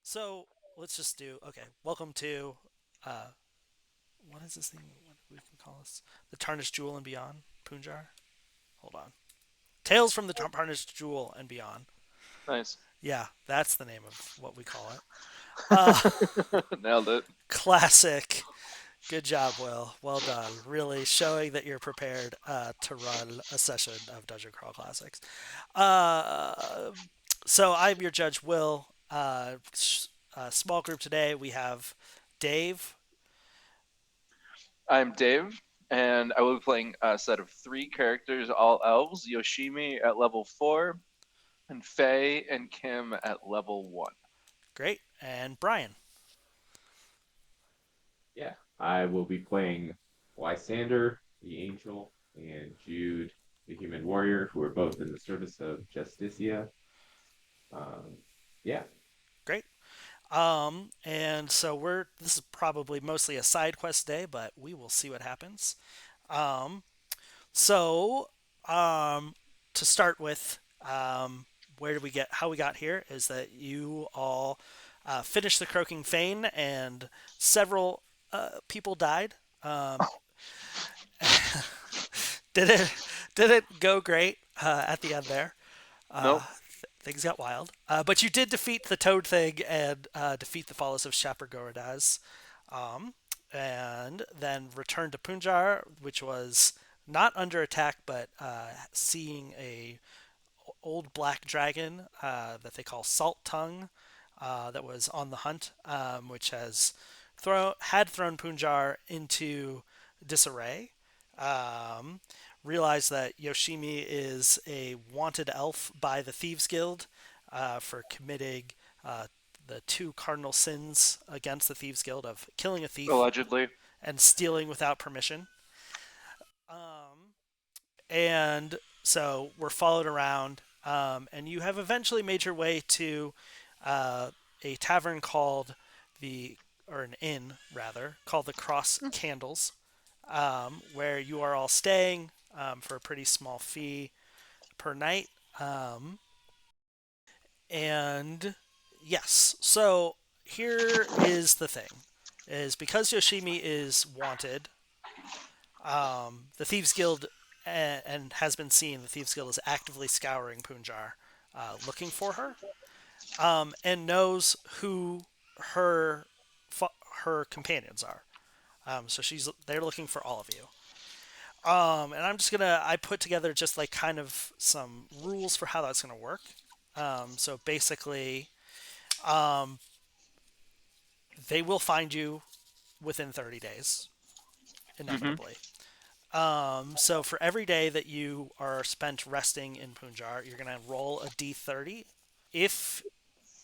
So let's just do okay. Welcome to uh, what is this thing? What we can call this? The Tarnished Jewel and Beyond, Punjar. Hold on. Tales from the Tarnished Jewel and Beyond. Nice. Yeah, that's the name of what we call it. Uh, Nailed it. Classic. Good job, Will. Well done. Really showing that you're prepared to run a session of Dungeon Crawl Classics. Uh, so I'm your judge, Will. Small group today. We have Dave. I'm Dave, and I will be playing a set of three characters, all elves: Yoshimi at level 4, and Faye and Kim at level 1. Great. And Brian. Yeah, I will be playing Lysander, the Angel, and Jude, the Human Warrior, who are both in the service of Justicia. Um, yeah. Great. And so this is probably mostly a side quest day, but we will see what happens. Um, so, to start with, where did we get, how we got here is that you all finished the Croaking Fane and several people died. Did it didn't go great at the end there. Nope. Things got wild. But you did defeat the Toad Thing and defeat the followers of Shapar Goradas. And then returned to Punjar, which was not under attack, but seeing a old black dragon that they call Salt Tongue that was on the hunt, which had thrown Punjar into disarray. Um, Realized that Yoshimi is a wanted elf by the Thieves Guild for committing uh, the two cardinal sins against the Thieves Guild of killing a thief Allegedly. and stealing without permission. And so we're followed around, and you have eventually made your way to a tavern called or an inn rather, called the Cross Candles, where you are all staying for a pretty small fee per night. Um, and yes, so here is the thing: is because Yoshimi is wanted, the Thieves Guild and has been seen. The Thieves Guild is actively scouring Punjar, looking for her, and knows who her her companions are. So they're looking for all of you. And I put together just like kind of some rules for how that's gonna work. So basically, um, they will find you within 30 days, Mm-hmm. inevitably. So for every day that you are spent resting in Punjar, you're gonna roll a d30. If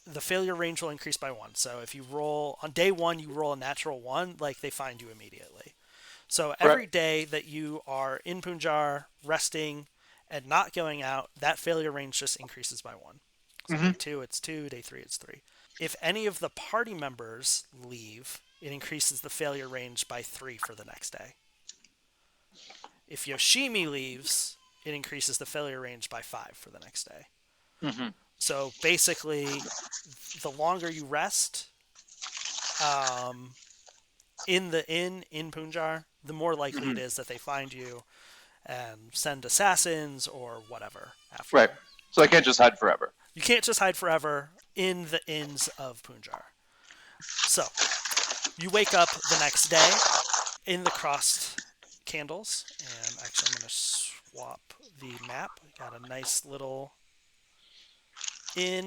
the failure range will increase by one. So if you roll on day one, you roll a natural one, like they find you immediately. So Right. every day that you are in Punjar, resting, and not going out, that failure range just increases by one. So Mm-hmm. day two, it's two. Day three, it's three. If any of the party members leave, it increases the failure range by three for the next day. If Yoshimi leaves, it increases the failure range by five for the next day. Mm-hmm. So basically, the longer you rest um, in the inn in Punjar, the more likely Mm-hmm. it is that they find you and send assassins or whatever after Right. you. So I can't just hide forever. You can't just hide forever in the inns of Punjar. So you wake up the next day in the crossed candles, and actually I'm going to swap the map. I got a nice little inn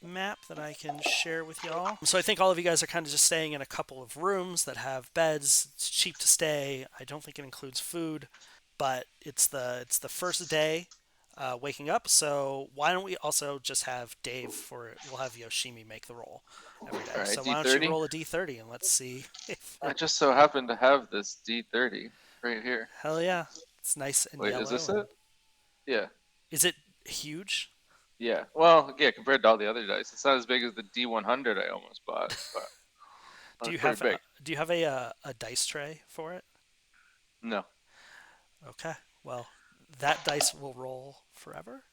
map that I can share with y'all. So I think all of you guys are kind of just staying in a couple of rooms that have beds. It's cheap to stay. I don't think it includes food, but it's the first day waking up. So why don't we also just have Dave for it? We'll have Yoshimi make the roll every day. All right, So why don't you D30. roll a d30 and let's see if I just so happen to have this D30 right here. hell yeah, it's nice and Wait, is yellow. this And it? Yeah. is it huge? Yeah. Well, yeah, compared to all the other dice, it's not as big as the D100 I almost bought, but Do you it's pretty have big. a dice tray for it? No. Okay. Well, that dice will roll forever.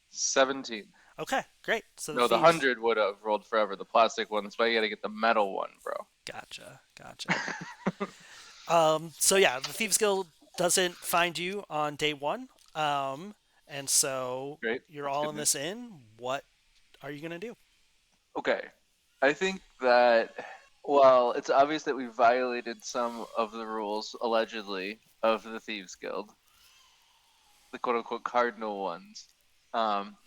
17. Okay, great. So the No, the thieves. 100 would have rolled forever. The plastic one, that's why you got to get the metal one, bro. Gotcha, gotcha. So yeah, the Thieves Guild doesn't find you on day one, and so Great, you're that's all good in this news. inn. What are you gonna do? Okay, I think that, well, it's obvious that we violated some of the rules, allegedly, of the Thieves Guild, the quote unquote cardinal ones. Um,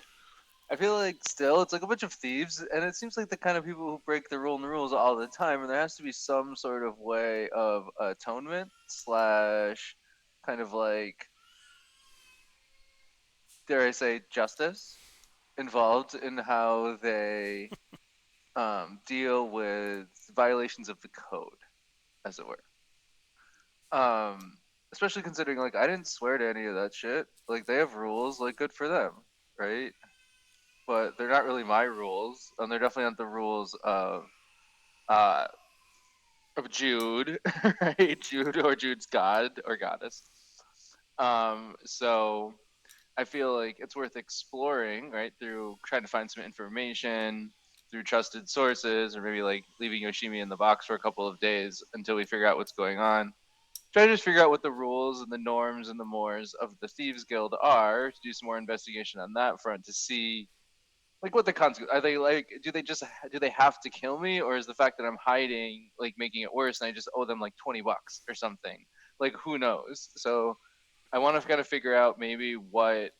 I feel like still it's like a bunch of thieves, and it seems like the kind of people who break the rules all the time, and there has to be some sort of way of atonement slash kind of like, dare I say, justice involved in how they deal with violations of the code, as it were. Um, Especially considering like I didn't swear to any of that shit. Like they have rules, like good for them, right? But they're not really my rules, and they're definitely not the rules uh of Jude, right? Jude or Jude's god or goddess. So I feel like it's worth exploring, right? Through trying to find some information through trusted sources, or maybe like leaving Yoshimi in the box for a couple of days until we figure out what's going on. Try to just figure out what the rules and the norms and the mores of the Thieves Guild are to do some more investigation on that front to see like what the consequences are. They like do they have to kill me, or is the fact that I'm hiding like making it worse and I just owe them like $20 or something? Like who knows? So I want to kind of figure out maybe what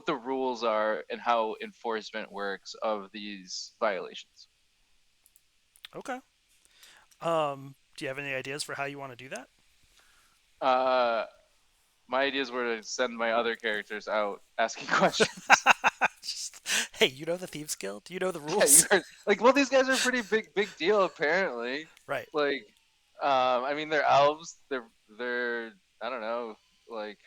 the rules are and how enforcement works of these violations. Okay. Do you have any ideas for how you want to do that? Uh, my ideas were to send my other characters out asking questions. Just, hey, you know the Thieves Guild? Do you know the Yeah, you rules? heard like well these guys are pretty big deal apparently. Right. Like I mean they're elves, they're I don't know, like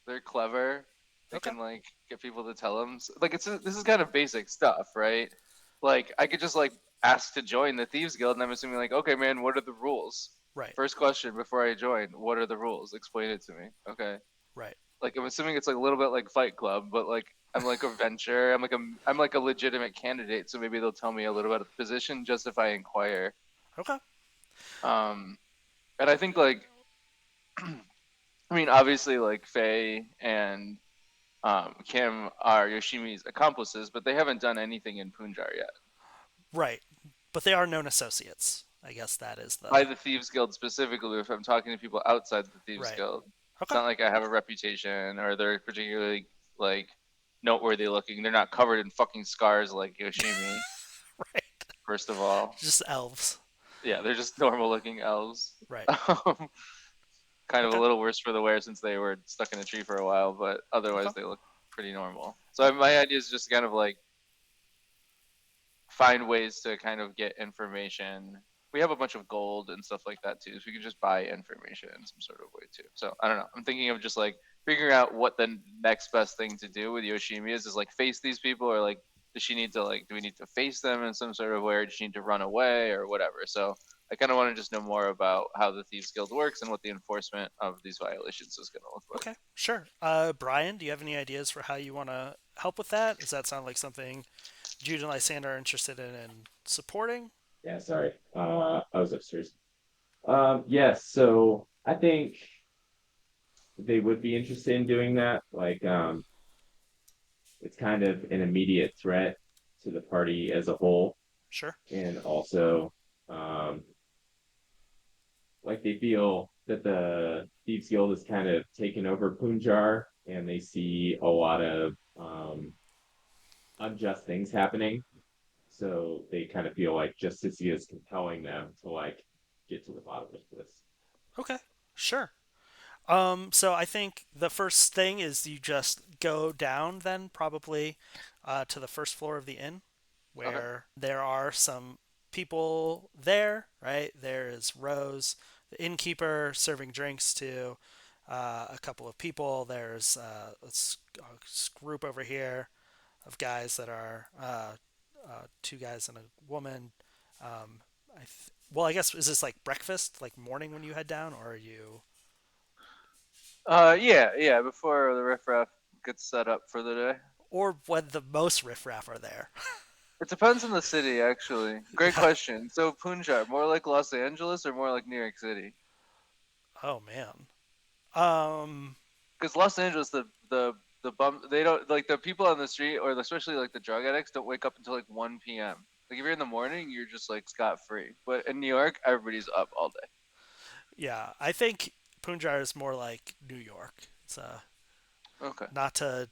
they're clever. They Okay. can like get people to tell them like this is kind of basic stuff, right? Like I could just like ask to join the Thieves Guild and I'm assuming like okay man, what are the rules? Right. First question before I join, what are the rules? Explain it to me. Okay. Right. Like I'm assuming it's like a little bit like Fight Club, but like I'm like a venture. I'm like a legitimate candidate, so maybe they'll tell me a little bit of the position just if I inquire. Okay. Um, and I think like I mean obviously like Faye and Kim are Yoshimi's accomplices, but they haven't done anything in Punjar yet. Right. But they are known associates. I guess that is By the the Thieves Guild specifically, if I'm talking to people outside the Thieves right. Guild, it's Okay. not like I have a reputation or they're particularly like noteworthy looking. They're not covered in fucking scars like Yoshimi. Right. First of all, Just elves. yeah, they're just normal looking elves. Right. Um, kind of a Okay. little worse for the wear since they were stuck in a tree for a while, but Okay. otherwise they look pretty normal. So my idea is just kind of like find ways to kind of get information. We have a bunch of gold and stuff like that too, so we can just buy information in some sort of way too. So I don't know. I'm thinking of just like figuring out what the next best thing to do with Yoshimi is like face these people or like does she need to like do we need to face them in some sort of way or does she need to run away or whatever. So I kind of want to just know more about how the Thieves Guild works and what the enforcement of these violations is going to look like. Okay. Sure. Brian, do you have any ideas for how you want to help with that? Does that sound like something Jude and Lysander are interested in supporting? Yeah, sorry. I was upstairs. Yes, so I think they would be interested in doing that. Like, it's kind of an immediate threat to the party as a whole, Sure. and also, um, like they feel that the Thieves Guild has kind of taken over Punjar, and they see a lot of unjust things happening. So they kind of feel like Justicia is compelling them to like get to the bottom of this. Okay. Sure. So I think the first thing is you just go down then probably to the first floor of the inn Okay. where there are some people there, right? There is Rose, the innkeeper, serving drinks to a couple of people. There's a group over here of guys that are two guys and a woman. Well, I guess is this like breakfast, like morning when you head down, or are you? Yeah, yeah. Before the riffraff gets set up for the day. or when the most riffraff are there. It depends on the city, actually. Great Yeah. question. So Punjab, more like Los Angeles or more like New York City? Oh man. Um. Because Los Angeles, the bum, they don't like the people on the street, or especially like the drug addicts, don't wake up until like 1 p.m. Like if you're in the morning, you're just like scot free. But in New York, everybody's up all day. Yeah, I think Punjar is more like New York. It's Okay. not to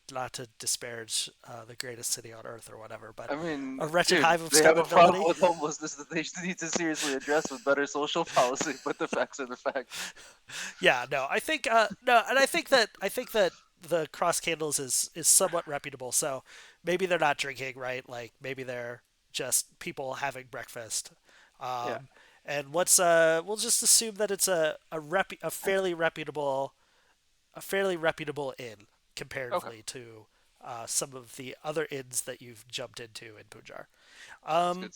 disparage the greatest city on earth or whatever, but I mean, a wretched dude, hive of they have a problem scummability. with homelessness that they need to seriously address with better social policy. But the facts are the facts. Yeah, no, I think no, and I think that the Cross Candles is somewhat reputable. So maybe they're not drinking, right? Like maybe they're just people having breakfast. Yeah. Um, and we'll just assume that it's a fairly reputable inn Okay. comparatively to some of the other inns that you've jumped into in Punjar. That's Um, good.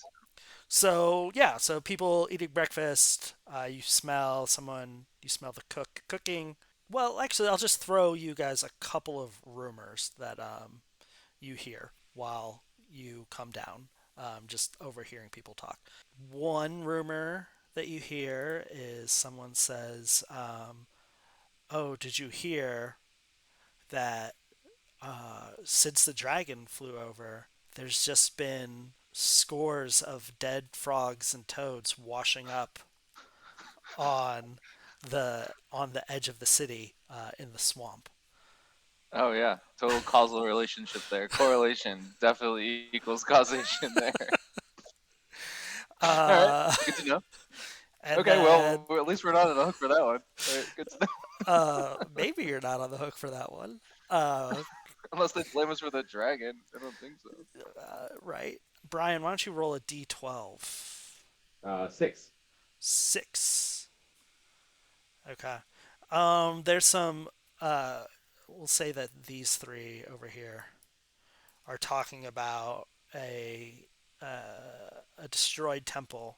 so yeah, so people eating breakfast. You smell the cooking. Well, actually, I'll just throw you guys a couple of rumors that you hear while you come down. Just overhearing people talk. One rumor that you hear is someone says, "Oh, did you hear that since the dragon flew over, there's just been scores of dead frogs and toads washing up on the edge of the city in the swamp." Oh yeah, total causal relationship there. Correlation definitely equals causation there. All right, Uh, good to know. and Okay, then well at least we're not on the hook for that one. All right, good to know. maybe you're not on the hook for that one. Uh, Unless they blame us for the dragon, I don't think so. right, Brian, why don't you roll a d12? 6. 6. Okay. There's some. Uh, we'll say that these three over here are talking about a destroyed temple,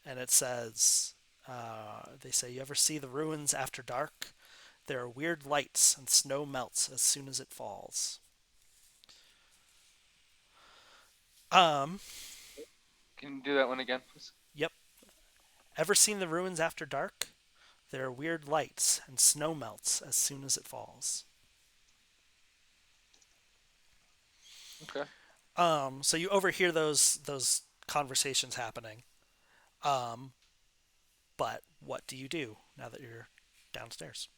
and it says they say, "You ever see the ruins after dark? There are weird lights, and snow melts as soon as it falls." Um, Can you do that one again, please? yep. Ever seen the ruins after dark? There are weird lights, and snow melts as soon as it falls. Okay. So you overhear those conversations happening. Um, but what do you do now that you're downstairs?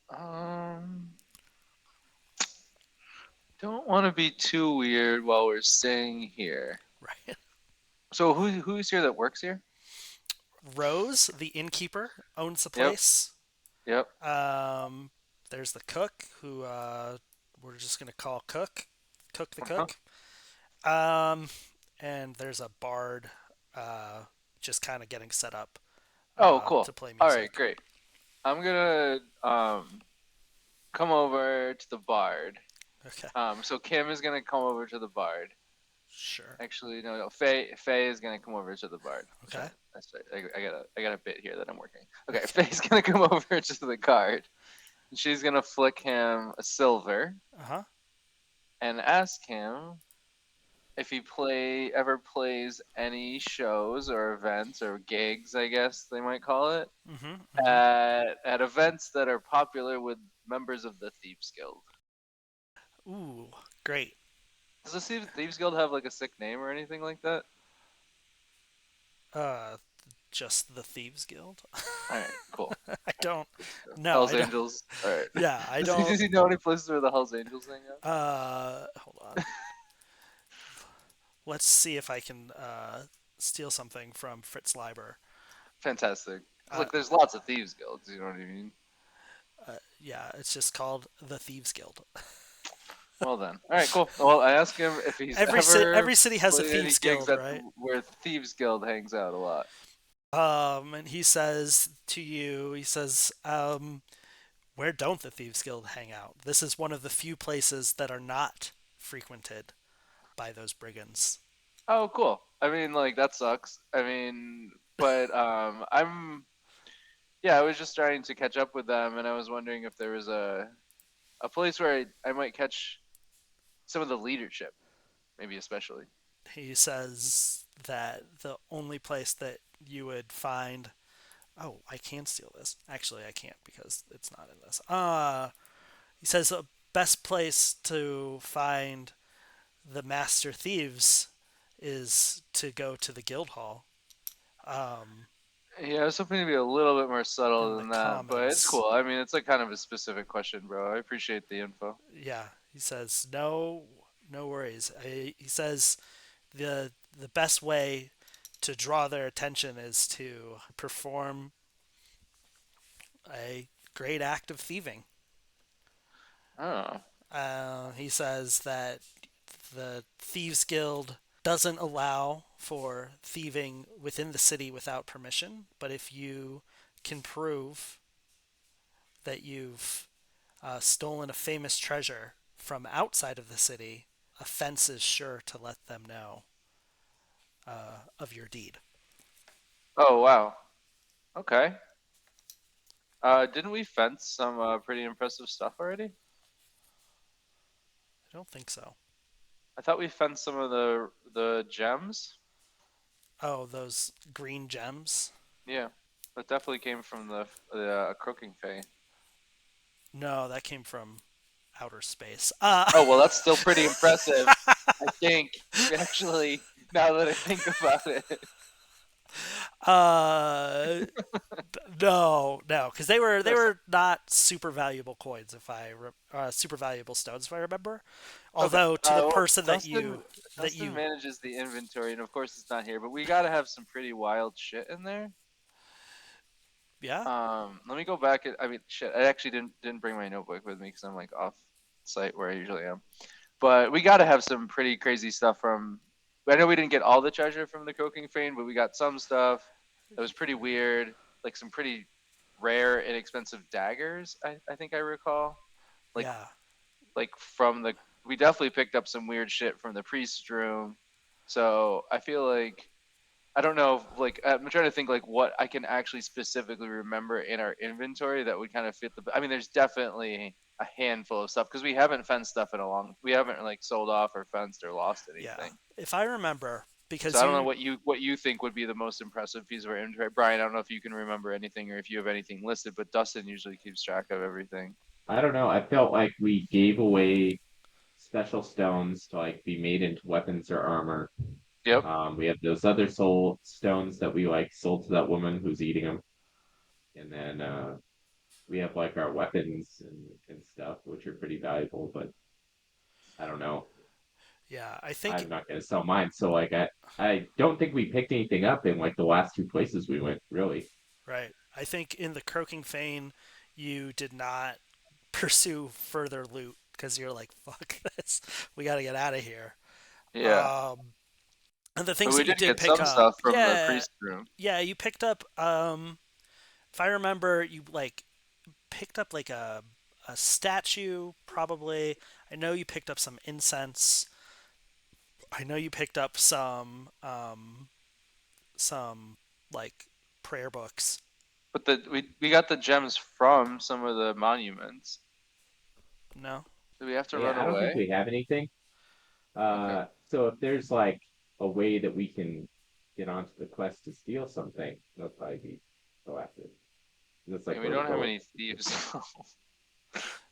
Um, don't want to be too weird while we're staying here. Right. So who's here that works here? Rose, the innkeeper, owns the Yep. place. Yep. Um, there's the cook, who we're just gonna call Cook the Uh-huh. cook. Um, and there's a bard, just kind of getting set up Oh, to cool. play All right, music. great. I'm gonna come over to the bard. Okay, So Kim is gonna come over to the bard. sure. Actually, no. Faye is gonna come over to the bard. Okay, I got a bit here that I'm working. Okay, okay. Faye's gonna come over to the card. And she's gonna flick him a silver Uh huh. and ask him if he ever plays any shows or events or gigs, I guess they might call it, Mm-hmm. Mm-hmm. at events that are popular with members of the Thieves Guild. Ooh, great. Does the Thieves Guild have like a sick name or anything like that? Uh, just the Thieves Guild. All right, cool. I don't. Good to know. No, Hell's I don't. Angels. All right. Yeah, I Does he, don't. does he know any places where the Hell's Angels hang out? Hold on. Let's see if I can steal something from Fritz Leiber. Fantastic. Because Uh, like, there's lots of Thieves Guilds. You know what I mean? yeah, it's just called the Thieves Guild. Well then. All right, cool. Well, I asked him if he's ever Every city has a played any Thieves gigs Guild, at right? where Thieves Guild hangs out a lot. And he says to you, he says, "Where don't the Thieves Guild hang out? This is one of the few places that are not frequented by those brigands." Oh, cool. I mean, like that sucks. I mean, but I'm yeah. I was just trying to catch up with them, and I was wondering if there was a a place where I might catch some of the leadership, maybe especially. He says that the only place that you would find. Oh, I can steal this. Actually, I can't because it's not in this. He says the best place to find the master thieves is to go to the guild hall. Um, Yeah, I was hoping to be a little bit more in subtle the than that, but it's commons. cool. I mean, it's like kind of a specific question, bro. I appreciate the info. Yeah, he says no worries. He says the best way to draw their attention is to perform a great act of thieving. Oh, He says that the Thieves Guild doesn't allow for thieving within the city without permission, but if you can prove that you've stolen a famous treasure from outside of the city, a fence is sure to let them know of your deed. oh wow. Okay. Didn't we fence some pretty impressive stuff already? I don't think so. I thought we fenced some of the gems. Oh, those green gems? Yeah, that definitely came from the croaking fae. No, that came from outer space. Oh well, that's still pretty impressive. I think actually, now that I think about it. uh, no, because they That's were not super valuable coins super valuable stones if I remember. okay. Although to the Well, person Dustin that Dustin you manages the inventory, and of course it's not here, but we gotta have some pretty wild shit in there. yeah Let me go back. I mean, shit. I actually didn't bring my notebook with me because I'm like off site where I usually am. But we got to have some pretty crazy stuff from. I know we didn't get all the treasure from the Croaking Fane, but we got some stuff that was pretty weird, like some pretty rare, inexpensive daggers. I think I recall, like yeah from the. We definitely picked up some weird shit from the priest's room. So I feel like I don't know. Like I'm trying to think like what I can actually specifically remember in our inventory that would kind of fit the. I mean, there's definitely a handful of stuff because we haven't fenced stuff in a long. We haven't like sold off or fenced or lost yeah anything. if I remember So because I don't know you what you think would be the most impressive piece of our inventory, Brian. I don't know if you can remember anything or if you have anything listed, but Dustin usually keeps track of everything. I don't know. I felt like we gave away special stones to like be made into weapons or armor. Yep. We have those other soul stones that we like sold to that woman who's eating them, and then we have like our weapons and stuff, which are pretty valuable. But I don't know. yeah I think I'm not gonna sell mine. So like I don't think we picked anything up in like the last two places we went, really. right I think in the Croaking Fane you did not pursue further loot because you're like fuck this we got to get out of here. Yeah. um and the But things we that you did did get pick some up, stuff from the priest room. yeah, you picked up. If I remember, you like picked up like a statue, probably. I know you picked up some incense. I know you picked up some like prayer books. But we got the gems from some of the monuments. No, Do we have to run Yeah, I don't think away? we have anything. Okay. So if there's like a way that we can get onto the quest to steal something, that'll probably be proactive. That's Yeah, like we where we're don't have going. any thieves.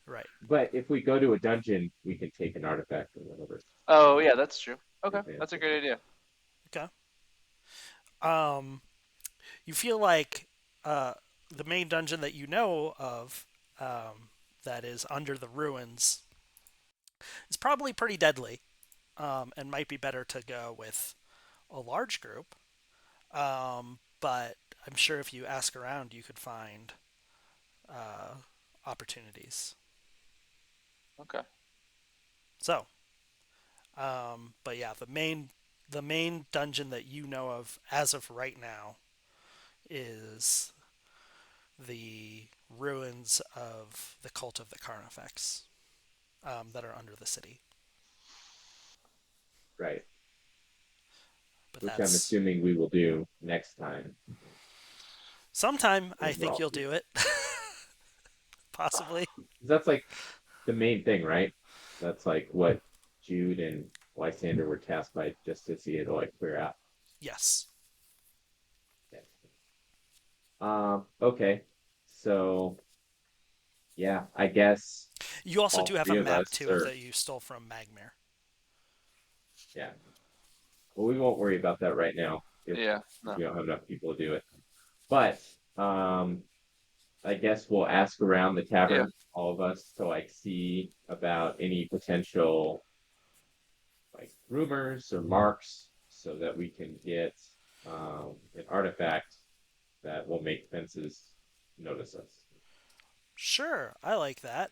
right. But if we go to a dungeon, we can take an artifact or whatever Oh, and yeah, that's true. Okay, that's advance a it. great idea. Okay. Um, you feel like uh, the main dungeon that you know of, that is under the ruins, is probably pretty deadly, and might be better to go with a large group. But I'm sure if you ask around, you could find uh, opportunities. Okay. So, but yeah, the main dungeon that you know of as of right now is the ruins of the cult of the Carnifex, that are under the city. Right. But Which I'm that's assuming we will do next time sometime I as think well. you'll do it, possibly. That's like the main thing, right? That's like what Jude and Lysander were tasked by Justicia to like clear out. Yes. Okay. So yeah, I guess You also all do have a three of map us too are that you stole from Magmir. yeah. Well, we won't worry about that right now if Yeah, no. we don't have enough people to do it. But um I guess we'll ask around the Yeah, tavern, all of us, to like see about any potential like rumors or marks so that we can get an artifact that will make fences notice us. Sure, I like that.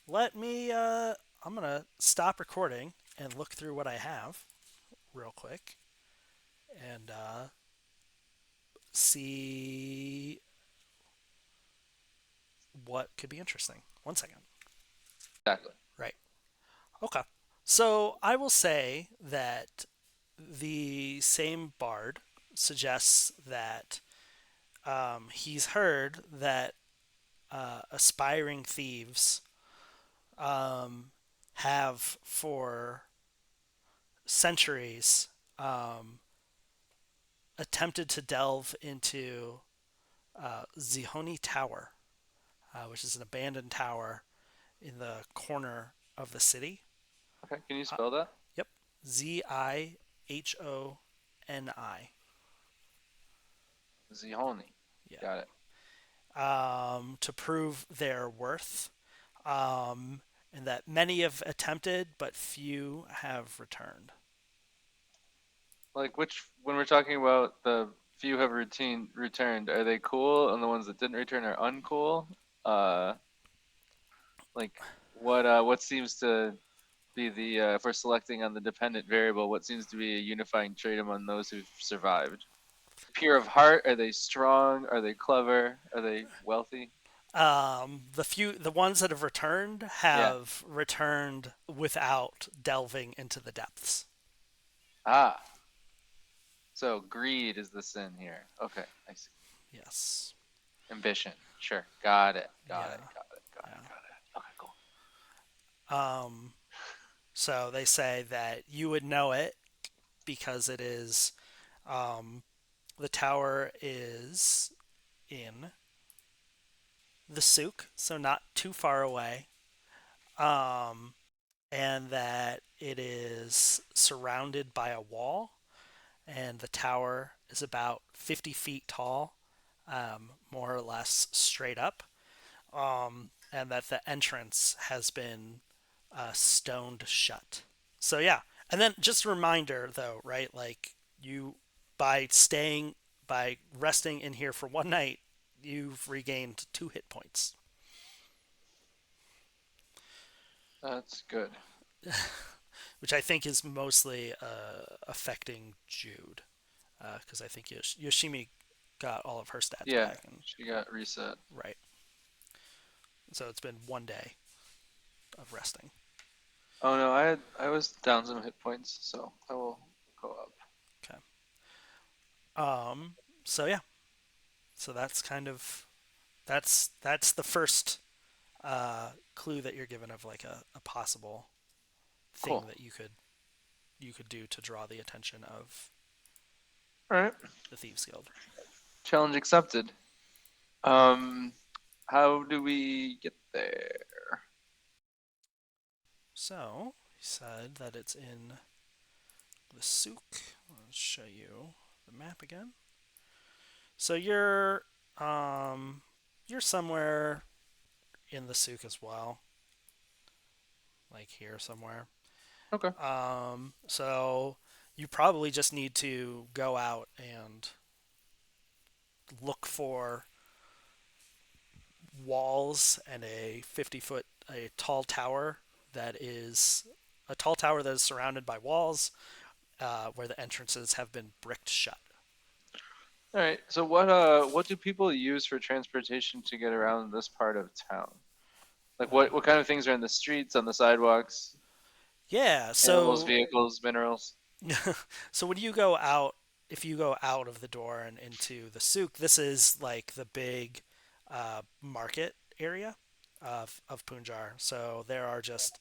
Let me I'm going to stop recording and look through what I have real quick and see what could be interesting. 1 second. exactly. Right. Okay. So I will say that the same bard suggests that he's heard that aspiring thieves um, have for centuries um, attempted to delve into Zihoni Tower, which is an abandoned tower in the corner of the city. Okay, can you Uh, spell that? yep, Zihoni. Zihoni. Yeah. Got it. To prove their worth, um, and that many have attempted, but few have returned. Like which when we're talking about the few have routine returned, are they cool and the ones that didn't return are uncool? Uh like what seems to be the if we're selecting on the dependent variable, what seems to be a unifying trait among those who've survived? Pure of heart, are they strong? Are they clever? Are they wealthy? The ones that Yeah. have returned without delving into the depths. Ah, so greed is the sin here. Okay, I see. Yes. Ambition. Sure. Got it. Got it. Yeah. Got it. Got it. Yeah. Got it. Okay, cool. Um, so they say that you would know it because it is the tower is in the souk, so not too far away. Um, and that it is surrounded by a wall, and the tower is about 50 feet tall, more or less straight up, and that the entrance has been stoned shut. So, yeah. And then just a reminder, though, right? Like, you, by staying, by resting in here for 1 night, you've regained 2 hit points, That's good. which I think is mostly affecting Jude. Because I think Yoshimi got all of her stats Yeah, back, and she got reset. right. So it's been 1 day of resting. Oh no, I was down some hit points, so I will go up. Okay. So yeah. So that's kind of that's the first clue that you're given of like a possible thing Cool. that you could do to draw the attention of All right. the Thieves Guild. Challenge accepted. Um, how do we get there? So he said that it's in the souk. Let's show you the map again. So um you're somewhere in the souk as well, like here somewhere. Okay. So you probably just need to go out and look for walls and a tall tower that is surrounded by walls, where the entrances have been bricked shut. All right. So what do people use for transportation to get around this part of town? Like what kind of things are in the streets, on the sidewalks, Yeah, animals, so vehicles, minerals? so when you go out, if you go out of the door and into the souk, this is like the big market area. of Punjar. So there are just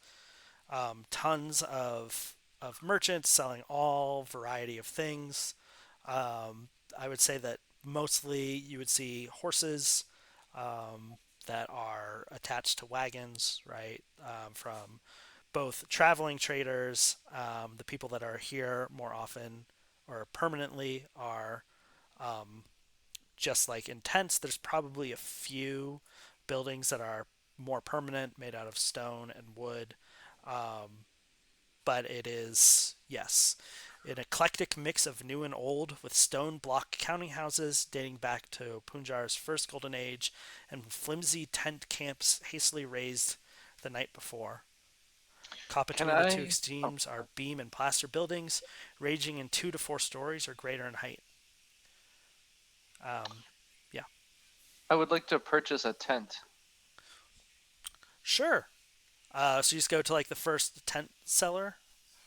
tons of merchants selling all variety of things. I would say that mostly you would see horses that are attached to wagons, right? From both traveling traders, the people that are here more often or permanently are just like in tents. There's probably a few buildings that are more permanent, made out of stone and wood. Um, but it is, yes, an eclectic mix of new and old, with stone block counting houses dating back to Punjar's first golden age and flimsy tent camps hastily raised the night before. Caught Can between the two I? Oh, extremes are beam and plaster buildings, ranging in 2 to 4 stories or greater in height. Um, yeah, I would like to purchase a tent. sure. So you just go to like the first tent seller.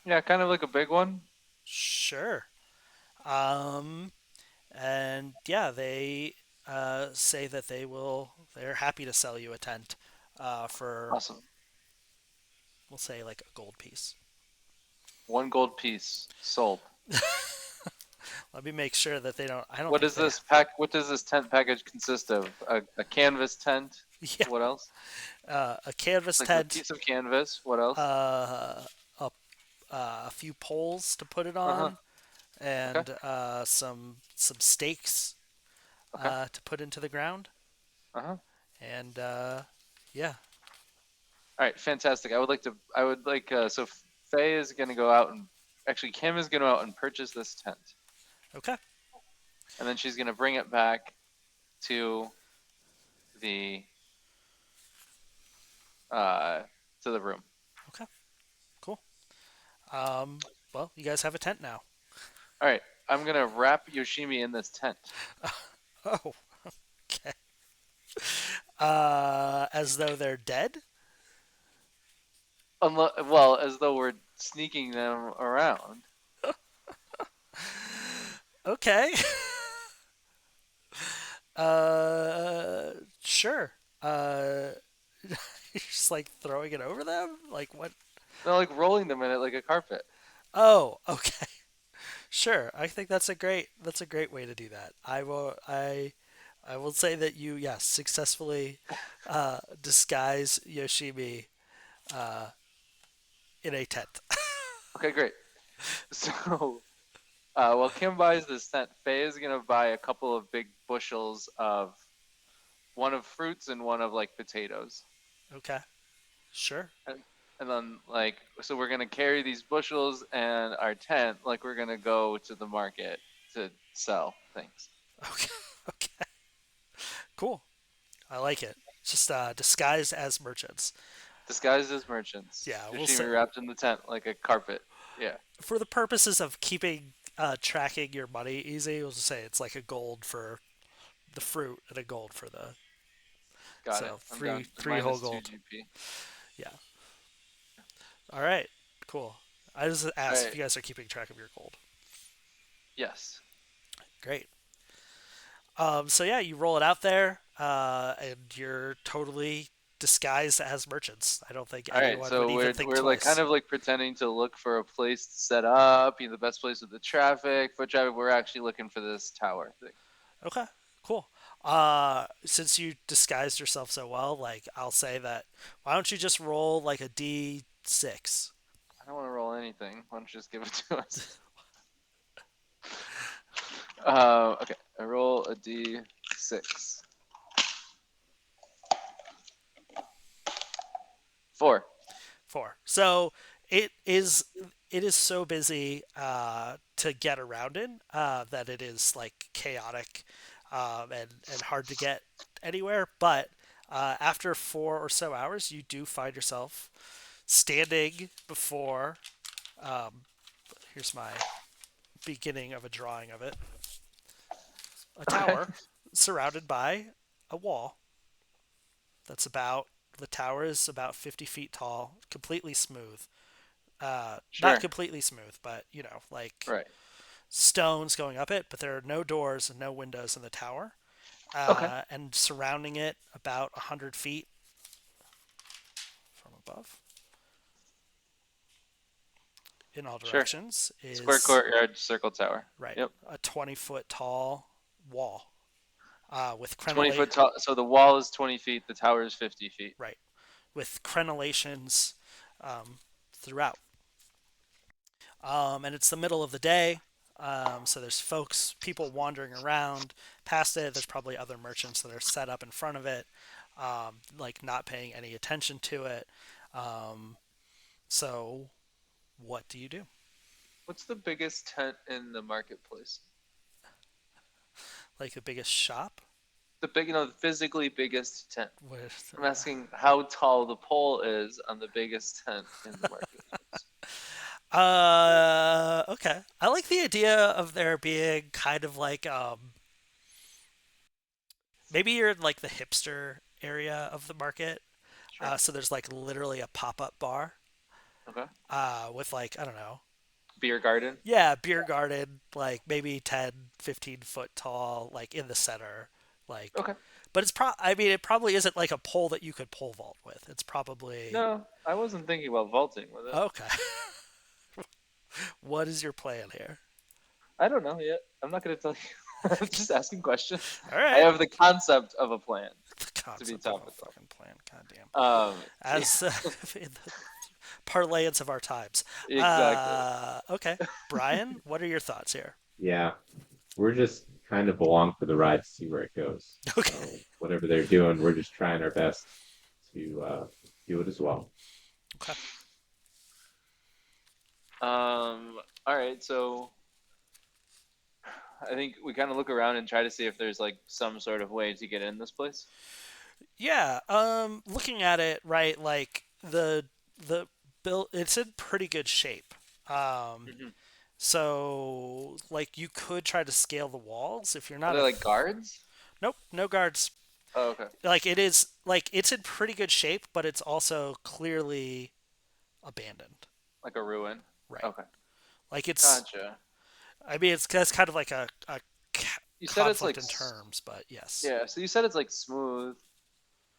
Yeah, kind of like a big one. Sure. Um, and yeah, they say that they're happy to sell you a tent for, Awesome. we'll say, like a gold piece. One gold piece sold. Let me make sure that they don't. I don't What think does they. this pack? What does this tent package consist of? A canvas tent. Yeah, What else? a canvas Like a tent, piece of canvas. What else? uh, a, a few poles to put it Uh huh. on, Okay. and some stakes Okay. to put into the ground, Uh huh. and yeah, All right. Fantastic. I would like to. I would like. So Faye is gonna go out and actually Kim is gonna go out and purchase this tent, okay, and then she's gonna bring it back to the uh to the room. okay, cool. Um, well, you guys have a tent now. All right. I'm gonna wrap Yoshimi in this tent. Oh, okay. As though they're dead. Well, as though we're sneaking them around. Okay. Sure. You're just like throwing it over them? Like what? They're like rolling them in it like a carpet. Oh, okay. Sure. I think that's a great way to do that. I will say that you, yes, successfully disguise Yoshimi uh in a tent. Okay, great. So, while Kim buys this tent, Faye is gonna buy a couple of big bushels of one of fruits and one of like potatoes. Okay. Sure. And then like so we're gonna carry these bushels and our tent like we're gonna go to the market to sell things. Okay. Okay. Cool. I like it. Just disguised as merchants. Disguised as merchants. Yeah, we'll say Yoshimi wrapped in the tent like a carpet. Yeah, for the purposes of keeping tracking your money easy, we'll just say it's like a gold for the fruit and a gold for the got it. so I'm three down three whole minus two gold. GP. Yeah. All right. Cool. I just All asked if right. you guys are keeping track of your gold. Yes. Great. So yeah, you roll it out there, and you're totally disguised as merchants. I don't think All right, anyone would so even think we're like kind twice. of like pretending to look for a place to set up, the best place with the traffic, foot traffic. We're actually looking for this tower thing. Okay. Cool. Since you disguised yourself so well, like I'll say that. Why don't you just roll like a D6? I don't want to roll anything. Why don't you just give it to us? Okay, I roll a D6. 4. 4. So it is it is so busy to get around in that it is like chaotic and hard to get anywhere. But after 4 or so hours, you do find yourself standing before. Here's my beginning of a drawing of it. A Okay, tower surrounded by a wall that's about the tower is about 50 feet tall, completely smooth. Not sure. completely smooth, but like Right. stones going up it. But there are no doors and no windows in the tower. Okay. And surrounding it about 100 feet above in all Sure. directions Square is courtyard, circle tower. right Yep. a 20-foot tall wall with 20 foot tall. So the wall is 20 feet. The tower is 50 feet. right with crenellations um, throughout. And it's the middle of the day, so there's people wandering around past it. There's probably other merchants that are set up in front of it, like not paying any attention to it. Um, so, what do you do? What's the biggest tent in the marketplace? Like the biggest shop? The big, the physically biggest tent. With, I'm asking how tall the pole is on the biggest tent in the marketplace. okay. I like the idea of there being kind of like maybe you're in like the hipster area of the market. Sure. So there's like literally a pop-up bar Okay. with like I don't know. Beer garden. Yeah, beer garden, like maybe 10, 15 foot tall, like in the center, like. Okay. But I mean, it probably isn't like a pole that you could pole vault with. It's probably No, I wasn't thinking about vaulting with it. okay. What is your plan here? I don't know yet. I'm not going to tell you. I'm just asking questions. All I right. have the concept of a plan The to be concept of a topical. fucking plan. Goddamn. Um, As in the parlance of our times. exactly. Okay, Brian, what are your thoughts here? Yeah, we're just kind of along for the ride to see where it goes. Okay. So whatever they're doing, we're just trying our best to do it as well. Okay. All right. So I think we kind of look around and try to see if there's like some sort of way to get in this place. Yeah. Looking at it, right, like the build, it's in pretty good shape. Um, Hmm. so like you could try to scale the walls if you're Are not there a. like guards? Nope, no guards. Oh, okay. Like it is, like it's in pretty good shape, but it's also clearly abandoned. Like a ruin. Right. Okay. Like it's. Gotcha. I mean, it's that's kind of like a You said it's conflict like in terms, but yes, yeah. So you said it's like smooth,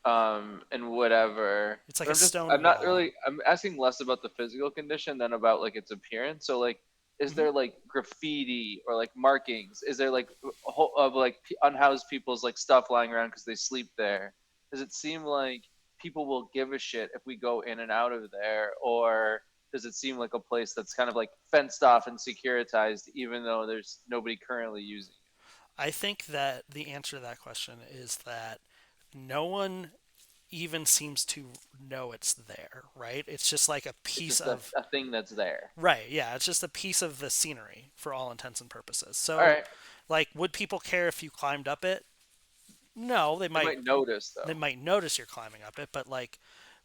and whatever. it's like But a stone I'm not wall. really. I'm asking less about the physical condition than about like its appearance. So like, is Hmm. there like graffiti or like markings? Is there like of like unhoused people's like stuff lying around because they sleep there? Does it seem like people will give a shit if we go in and out of there, or does it seem like a place that's kind of like fenced off and securitized, even though there's nobody currently using it? I think that the answer to that question is that no one even seems to know it's there, right? It's just like a It's piece just of a thing that's there. right, yeah, it's just a piece of the scenery for all intents and purposes. All So, right. like would people care if you climbed up it? No, They might notice they though. might notice you're climbing up it, but like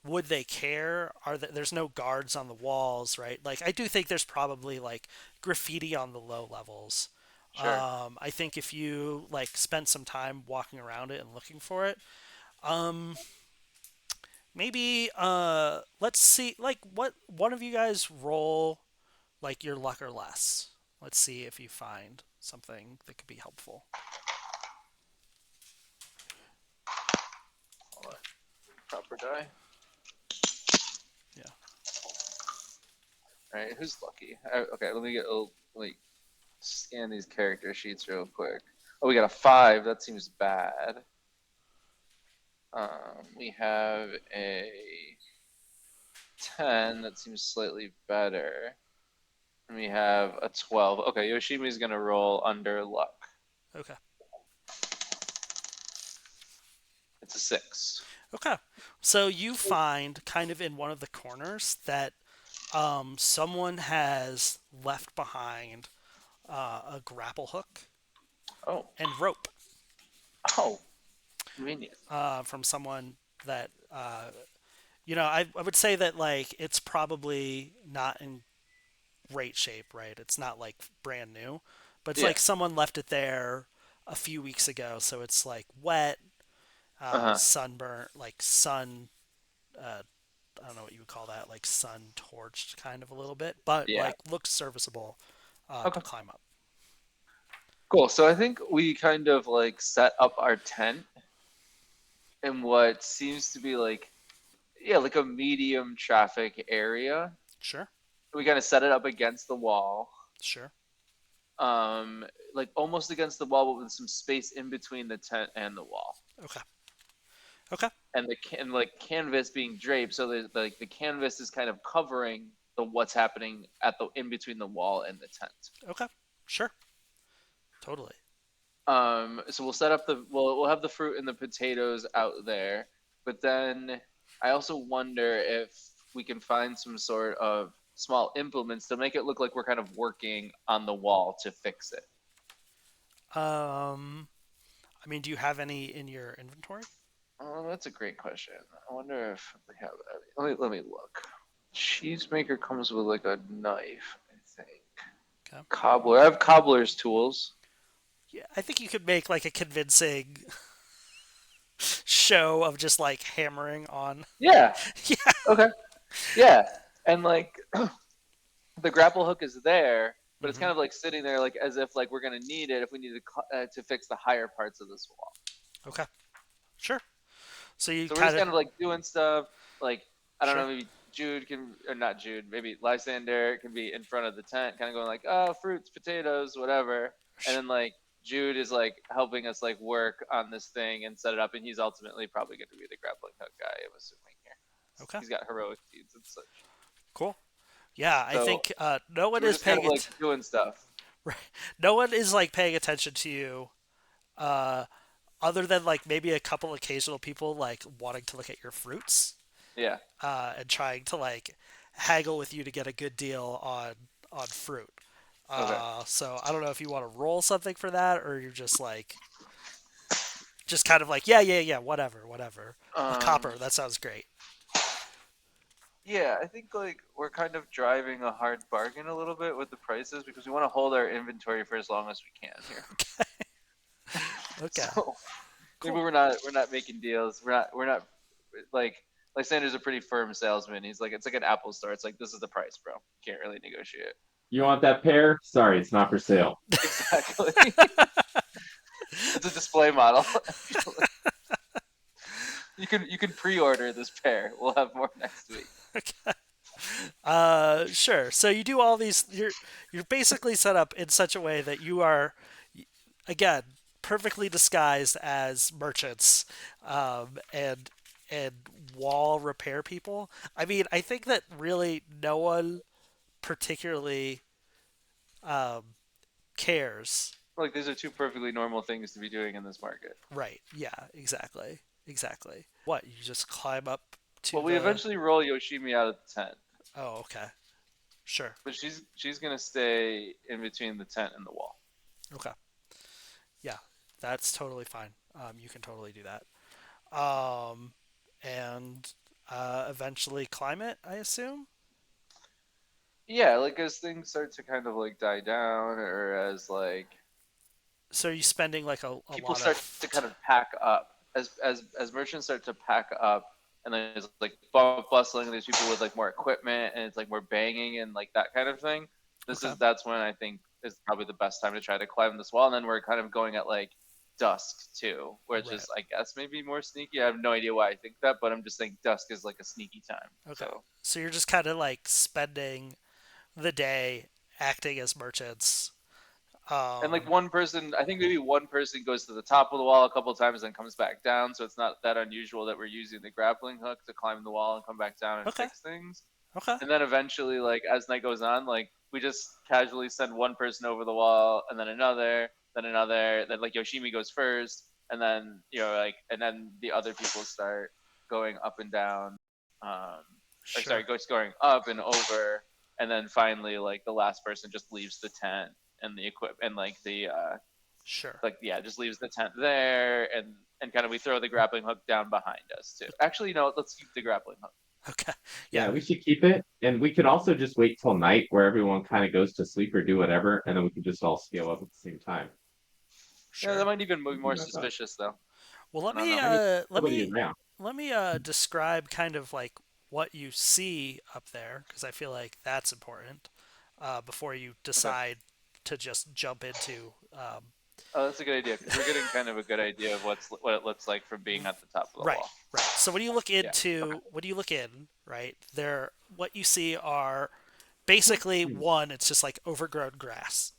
would they care? There's no guards on the walls, right? Like I do think there's probably like graffiti on the low levels. Sure. I think if you like spent some time walking around it and looking for it, um, maybe let's see like what one of you guys roll like your luck or less. Let's see if you find something that could be helpful. Hold on. Proper die. Yeah. All right. Who's lucky? Okay. Let me scan these character sheets real quick. Oh, we got a 5. That seems bad. We have a 10. That seems slightly better. And we have a 12. Okay, Yoshimi's gonna roll under luck. Okay. It's a 6. Okay. So you find kind of in one of the corners that someone has left behind a grapple hook Oh, and rope oh, convenient. from someone that I would say that like it's probably not in great shape, right? It's not like brand new, but it's Yeah. like someone left it there a few weeks ago, so it's like wet, Uh huh. sunburnt, like sun. Uh, I don't know what you would call that, like sun torched kind of a little bit, but Yeah. like looks serviceable to Okay. climb up. Cool. So I think we kind of like set up our tent in what seems to be like yeah, like a medium traffic area. Sure. We kind of set it up against the wall, Sure. um, like almost against the wall, but with some space in between the tent and the wall, Okay. Okay. and like canvas being draped, so like the canvas is kind of covering the what's happening at the in between the wall and the tent. Okay. Sure. Totally. So we'll set up we'll have the fruit and the potatoes out there, but then I also wonder if we can find some sort of small implements to make it look like we're kind of working on the wall to fix it. Um, I mean, do you have any in your inventory? Oh, that's a great question. I wonder if we have any. Let me look. Cheesemaker comes with like a knife, I think. Okay. Cobbler. I have cobbler's tools. Yeah, I think you could make like a convincing show of just like hammering on. Yeah. Yeah. Okay. Yeah. And like the grapple hook is there, but it's Hmm. kind of like sitting there, like as if like we're gonna need it if we need to fix the higher parts of this wall. Okay. Sure. So you So we're just kind of kind of like doing stuff. Like I don't sure. know, maybe Jude can or not Jude, maybe Lysander can be in front of the tent, kind of going like, oh, fruits, potatoes, whatever, and then like Jude is like helping us like work on this thing and set it up, and he's ultimately probably going to be the grappling hook guy. I'm assuming here. Okay. He's got heroic deeds and such. Cool. Yeah, I So, think no so one we're is just kind paying of like it. doing stuff. Right. No one is like paying attention to you, uh, other than like maybe a couple occasional people like wanting to look at your fruits, Yeah. and trying to like haggle with you to get a good deal on fruit. Okay. So I don't know if you want to roll something for that, or you're just kind of like yeah, yeah, yeah, whatever, whatever. A Um. copper, that sounds great. Yeah, I think like we're kind of driving a hard bargain a little bit with the prices because we want to hold our inventory for as long as we can here. Okay, So maybe cool. we're not making deals. We're not like Sanders a pretty firm salesman. He's like it's like an Apple store. It's like this is the price, bro. Can't really negotiate. You want that pair? Sorry, it's not for sale. Exactly. It's a display model. Actually, you can pre-order this pair. We'll have more next week. Okay. Sure. So you do all these. You're basically set up in such a way that you are, again, perfectly disguised as merchants, and wall repair people. I mean, I think that really no one particularly um, cares. Like these are two perfectly normal things to be doing in this market. Right. Yeah. Exactly. Exactly. What? You just climb up to Well, we the. eventually roll Yoshimi out of the tent, Oh, okay. Sure. but she's gonna stay in between the tent and the wall. Okay. Yeah, that's totally fine. You can totally do that. Um, and eventually climb it, I assume. Yeah, like as things start to kind of like die down, or as like So are you spending like a people lot start to of. kind of pack up, as merchants start to pack up, and there's like bustling, and there's people with like more equipment, and it's like more banging and like that kind of thing. Okay. That's when I think is probably the best time to try to climb this wall, and then we're kind of going at like dusk too, which Right. is I guess maybe more sneaky. I have no idea why I think that, but I'm just saying dusk is like a sneaky time. Okay. So So you're just kind of like spending the day acting as merchants. and like Um, one person, I think maybe one person goes to the top of the wall a couple of times and comes back down, so it's not that unusual that we're using the grappling hook to climb the wall and come back down and okay. fix things. Okay. And then eventually, like as night goes on, like we just casually send one person over the wall and then another, then like Yoshimi goes first, and then like and then the other people start going up and down, um or sorry, Sure. going up and over, and then finally like the last person just leaves the tent and the equip and like the Sure. like yeah, just leaves the tent there, and kind of we throw the grappling hook down behind us too. Actually, no, let's keep the grappling hook. Okay. Yeah, Yeah. we should keep it. And we could also just wait till night where everyone kind of goes to sleep or do whatever, and then we could just all scale up at the same time. Yeah, that Sure. might even be more What about suspicious though. Well, I don't know. I mean, let nobody me is around. describe kind of like what you see up there because I feel like that's important before you Okay. decide to just jump into Oh, that's a good idea because we're getting kind of a good idea of what it looks like from being at the top of the Right, wall. right. So when you look Yeah. Okay. into, when you look in, right, there, what you see are basically one, it's just like overgrown grass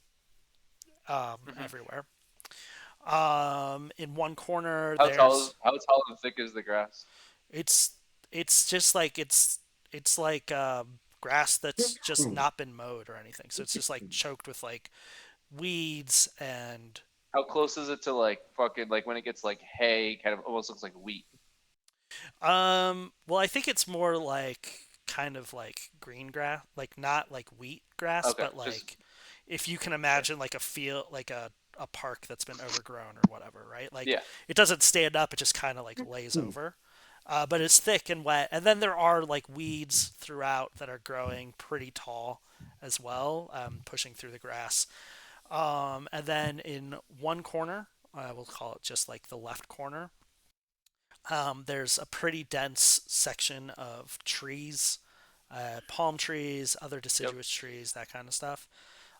Hmm. everywhere. In one corner, How tall and thick is the grass? it's it's just like it's like grass that's just not been mowed or anything. So it's just like choked with like weeds and How close is it to like fucking like when it gets like hay, kind of almost looks like wheat? well, I think it's more like kind of like green grass, like not like wheat grass, Okay, but just like if you can sure. imagine like a field, like a park that's been overgrown or whatever, right? Like Yeah. it doesn't stand up; it just kind of like lays over. But it's thick and wet, and then there are like weeds throughout that are growing pretty tall as well, pushing through the grass. And then in one corner, we'll call it just like the left corner, there's a pretty dense section of trees, palm trees, other Yep. deciduous trees, that kind of stuff.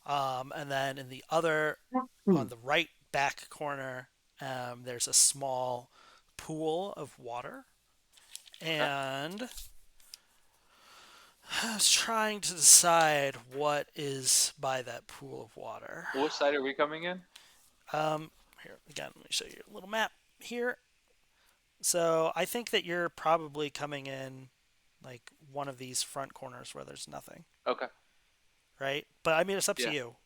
And then in the other, on the right back corner, there's a small pool of water. Okay. And I was trying to decide what is by that pool of water. Which side are we coming in? Here, again, let me show you a little map here. So I think that you're probably coming in like one of these front corners where there's nothing, Okay. right? But I mean, it's up to Yeah. you,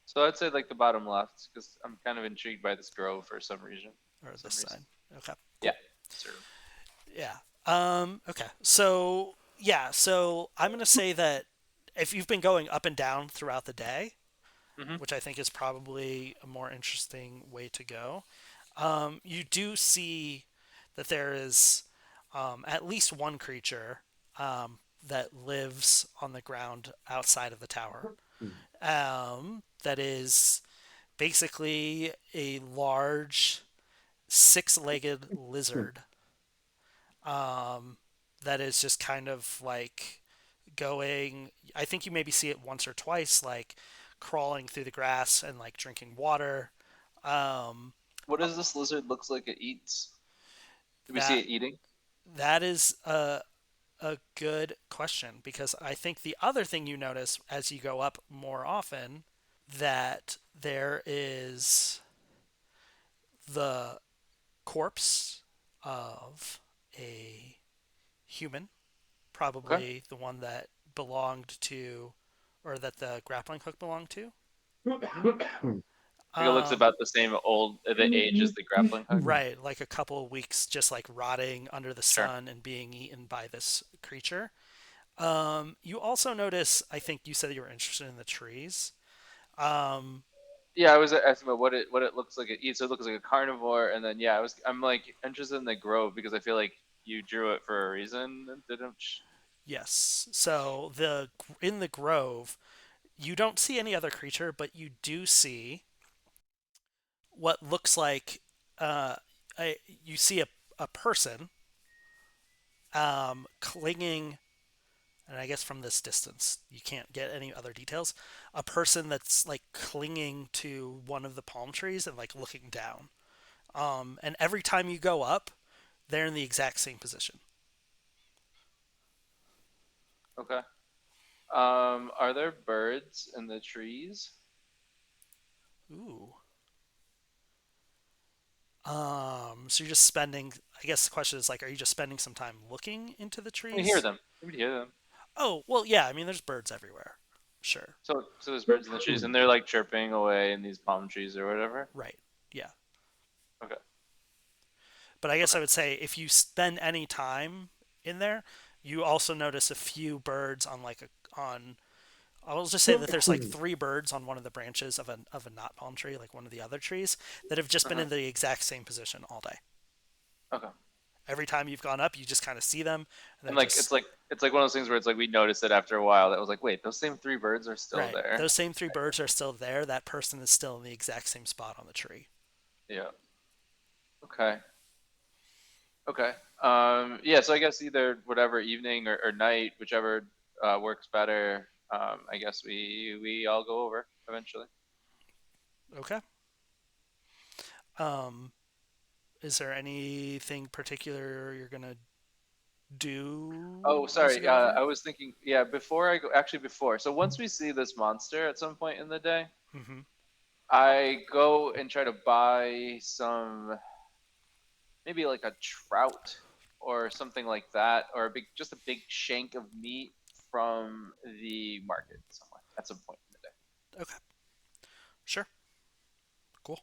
So I'd say like the bottom left because I'm kind of intrigued by this grove for some reason. or For some this reason. side. Okay, Yeah. cool. Sure. Yeah. Okay. So yeah. So I'm gonna say that if you've been going up and down throughout the day, Mhm. which I think is probably a more interesting way to go, you do see that there is at least one creature that lives on the ground outside of the tower. That is basically a large six-legged lizard that is just kind of like going. I think you maybe see it once or twice, like crawling through the grass and like drinking water. Um, What does this lizard looks like it eats? Do we see that it eating? that is a good question because I think the other thing you notice as you go up more often that there is the corpse of a human, Okay. probably the one that belonged to, or that the grappling hook belonged to. Like it looks Um, about the same old the age as the grappling hook. right, like a couple of weeks just like rotting under the Sure. sun and being eaten by this creature. You also notice, I think you said you were interested in the trees. Um, Yeah, I was asking about what it looks like it eats. So it looks like a carnivore, and then yeah, I'm like interested in the grove because I feel like you drew it for a reason, didn't? yes. So the in the grove, you don't see any other creature, but you do see what looks like uh, you see a person clinging, and I guess from this distance you can't get any other details. A person that's like clinging to one of the palm trees and like looking down. And every time you go up, they're in the exact same position. Okay. Are there birds in the trees? Ooh. So you're just spending. I guess the question is like, are you just spending some time looking into the We hear trees? them. We hear them. Oh, well, yeah. I mean, there's birds everywhere. Sure. So there's birds in the trees, and they're like chirping away in these palm trees or whatever. Right. Yeah. Okay. But I guess Okay. I would say if you spend any time in there, you also notice a few birds on like a on. I'll just say that there's like three birds on one of the branches of a knot palm tree, like one of the other trees, that have just been Uh-huh. in the exact same position all day. Okay. Every time you've gone up, you just kind of see them, and they're And like just it's like one of those things where it's like we noticed it after a while. That was like, wait, those same three birds are still right. there. Those same three birds are still there. That person is still in the exact same spot on the tree. Yeah. Okay. Okay. Yeah. So I guess either whatever evening or night, whichever works better. I guess we all go over eventually. Okay. Um, is there anything particular you're gonna do Oh, once you sorry. go over? I was thinking, yeah, before I go, actually before. So once we see this monster at some point in the day, Mm-hmm. I go and try to buy some, maybe like a trout or something like that, or just a big shank of meat from the market somewhere at some point in the day. Okay, sure, cool.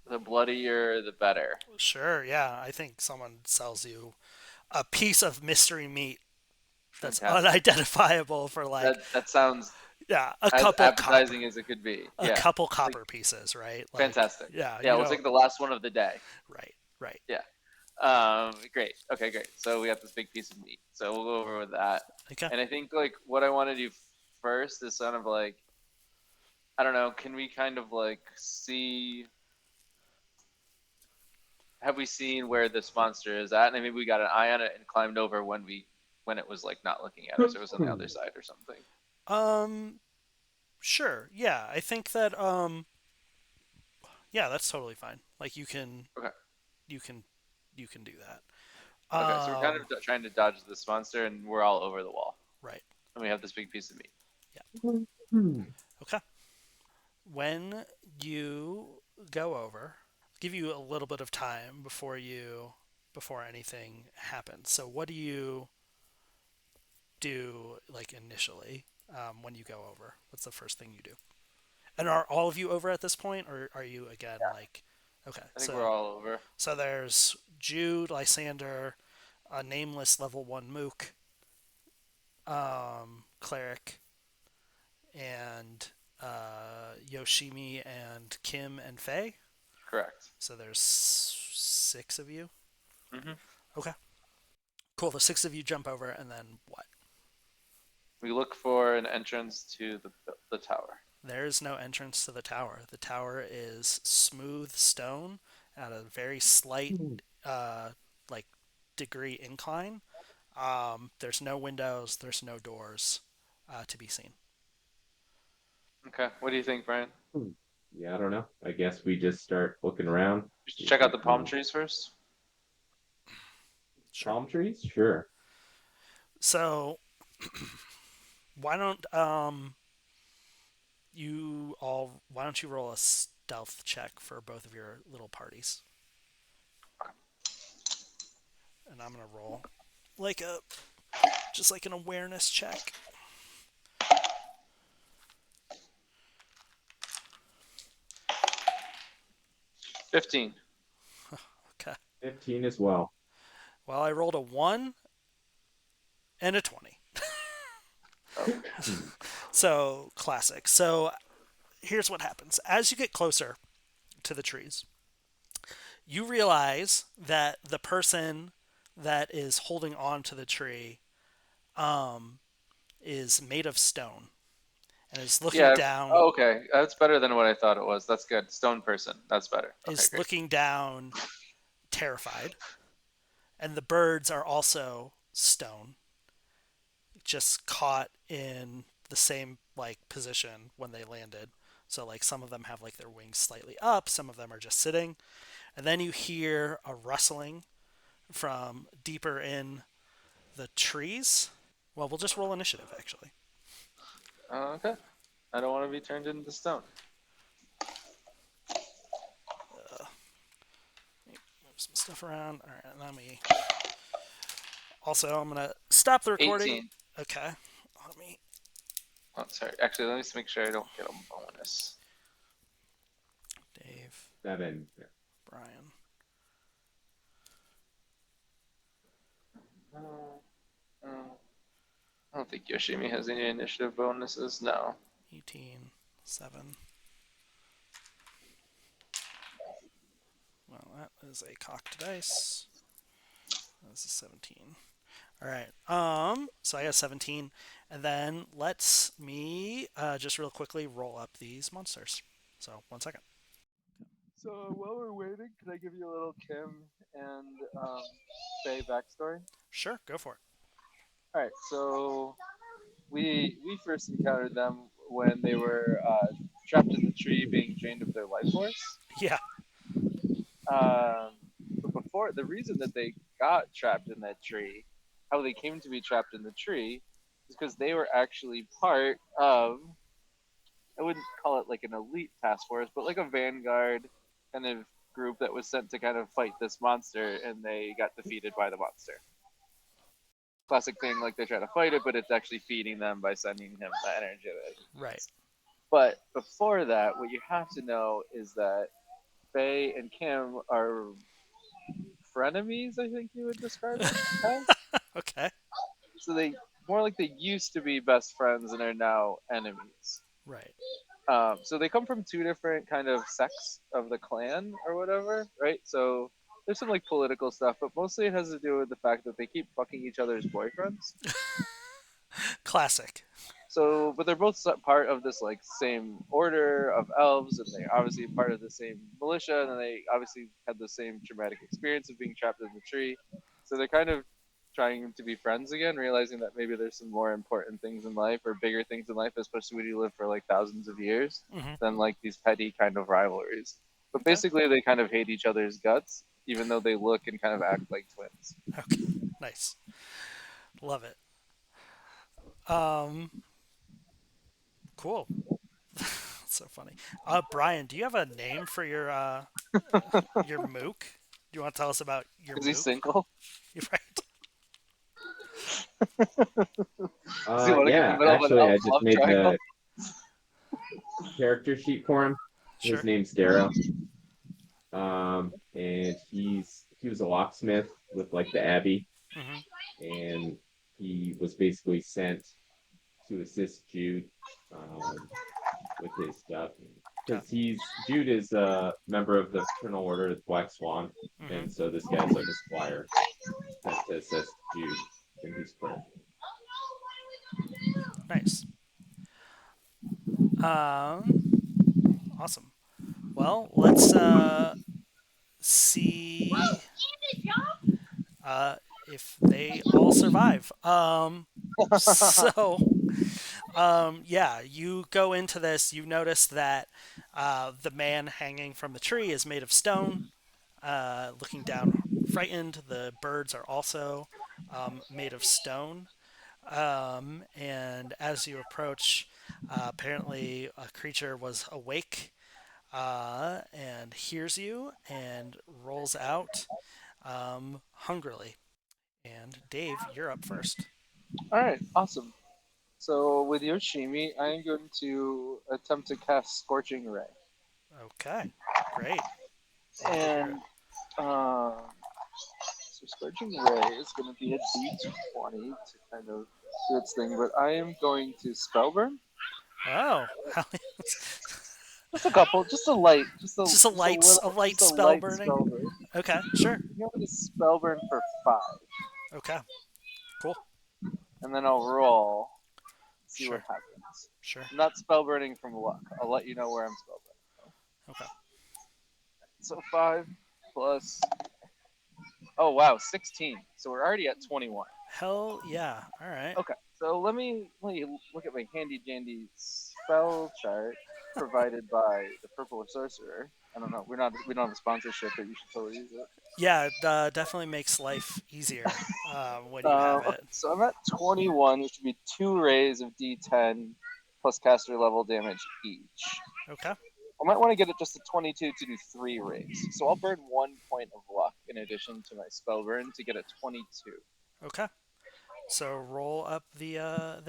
The bloodier, the better. Sure, yeah. I think someone sells you a piece of mystery meat that's Fantastic. unidentifiable for like, That sounds yeah, as appetizing as it could be. a Yeah. couple Like copper pieces, right? Like, fantastic. yeah, Yeah, you we'll don't. take the last one of the day. Right, right. Yeah. Great. Okay, great. So we got this big piece of meat. So we'll go over with that. Okay. And I think like what I want to do first is sort of like, I don't know, can we kind of like see, have we seen where this monster is at? And maybe we got an eye on it and climbed over when it was like not looking at us, or it was on the other side or something. Um, sure. Yeah, I think that yeah, that's totally fine. Like Okay. you can you can do that. Okay, so we're kind Um, of trying to dodge this monster, and we're all over the wall, right. and we have this big piece of meat. Yeah. Hmm. Okay. When you go over, I'll give you a little bit of time before anything happens. So what do you do like initially when you go over? What's the first thing you do? And are all of you over at this point, or are you again like? Okay, I think we're all over. so there's Jude, Lysander, a nameless level one mook, cleric, and Yoshimi and Kim and Faye. Correct. So there's six of you. Hmm. Okay, cool. The six of you jump over, and then what? We look for an entrance to the tower. There's no entrance to the tower. The tower is smooth stone at a very slight, uh, like degree incline. There's no windows. There's no doors to be seen. Okay. What do you think, Brian? Yeah, I don't know. I guess we just start looking around. Just See if check we out the palm can. trees first. Sure. Palm trees? Sure. So why don't why don't you roll a stealth check for both of your little parties? And I'm gonna roll like a just like an awareness check. 15. Okay. 15 as well. Well, I rolled a 1 and a 20. Okay. So, classic. So, here's what happens. As you get closer to the trees, you realize that the person that is holding on to the tree um, is made of stone and is looking Yeah. down Oh, okay. That's better than what I thought it was. That's good. Stone person. That's better. Okay, is great. looking down terrified, and the birds are also stone, just caught in the same like position when they landed. So like some of them have like their wings slightly up, some of them are just sitting, and then you hear a rustling from deeper in the trees. Well, we'll just roll initiative actually. Okay. I don't want to be turned into stone. Move some stuff around. All right, let me. Also, I'm gonna stop the recording. 18. Okay, let me. Oh, sorry. Actually, let me just make sure I don't get a bonus. Dave, 7. Brian. Oh. I don't think Yoshimi has any initiative bonuses. No. 18, 7. Well, that is a cocked dice. That's a 17. All right. So I got 17, and then let's me just real quickly roll up these monsters. So 1 second. So while we're waiting, can I give you a little Kim and Faye backstory? Sure, go for it. All right. So we first encountered them when they were trapped in the tree, being drained of their life force. Yeah. Um, but before, the reason that they got trapped in that tree, how they came to be trapped in the tree, is because they were actually part of, I wouldn't call it like an elite task force, but like a vanguard kind of group that was sent to kind of fight this monster, and they got defeated by the monster. Classic thing, like they try to fight it, but it's actually feeding them by sending him the energy that he Right. needs. But before that, what you have to know is that Faye and Kim are frenemies, I think you would describe them as. Okay. So they more like they used to be best friends and are now enemies. Right. So they come from two different kind of sects of the clan or whatever, right? So there's some like political stuff, but mostly it has to do with the fact that they keep fucking each other's boyfriends. Classic. So, but they're both part of this like same order of elves, and they're obviously part of the same militia, and they obviously had the same traumatic experience of being trapped in the tree. So they're kind of trying to be friends again, realizing that maybe there's some more important things in life or bigger things in life, especially when you live for like thousands of years, Hmm. than like these petty kind of rivalries. But Okay. basically, they kind of hate each other's guts, even though they look and kind of act like twins. Okay. Nice. Love it. Um, cool. That's so funny. Brian, do you have a name for your mook? Do you want to tell us about your Is he mook? single? You're right. Does he want to get in the Yeah, middle of an actually, elf I just love made triangle? the character sheet for him. His Sure. name's Darrow. And he was a locksmith with like the Abbey, Hmm. and he was basically sent to assist Jude with his stuff Okay. because he's Jude is a member of the Fraternal Order of the Black Swan, Hmm. and so this guy's like a squire sent to assist Jude in his quest. Nice. Um, awesome. Well, let's see if they all survive. So yeah, you go into this. You notice that the man hanging from the tree is made of stone, looking down, frightened. The birds are also made of stone. And as you approach, apparently a creature was awake and hears you and rolls out hungrily. And Dave, you're up first. All right, awesome. So with Yoshimi, I am going to attempt to cast Scorching Ray, Okay, great. Love to hear it. and um, so Scorching Ray is going to be a D20 to kind of do its thing, but I am going to Spellburn. Oh, Just a couple, just a light, just a just a little, light just a spell light burning. Spellburn. Okay, sure. I'm going to Spellburn for 5, Okay, cool. and then I'll roll, see what Sure, happens. sure. I'm not Spellburning from luck. I'll let you know where I'm Spellburning. Okay. So 5 plus, oh wow, 16. So we're already at 21. Hell yeah. All right. Okay, so let me look at my handy dandy spell chart provided by the Purple Sorcerer. I don't know. We don't have a sponsorship, but you should totally use it. Yeah, it definitely makes life easier when you have Okay, it. so I'm at 21, which would be 2 rays of D10 plus caster level damage each. Okay. I might want to get it just to 22 to do 3 rays. So I'll burn 1 point of luck in addition to my spell burn to get a 22. Okay. So roll up the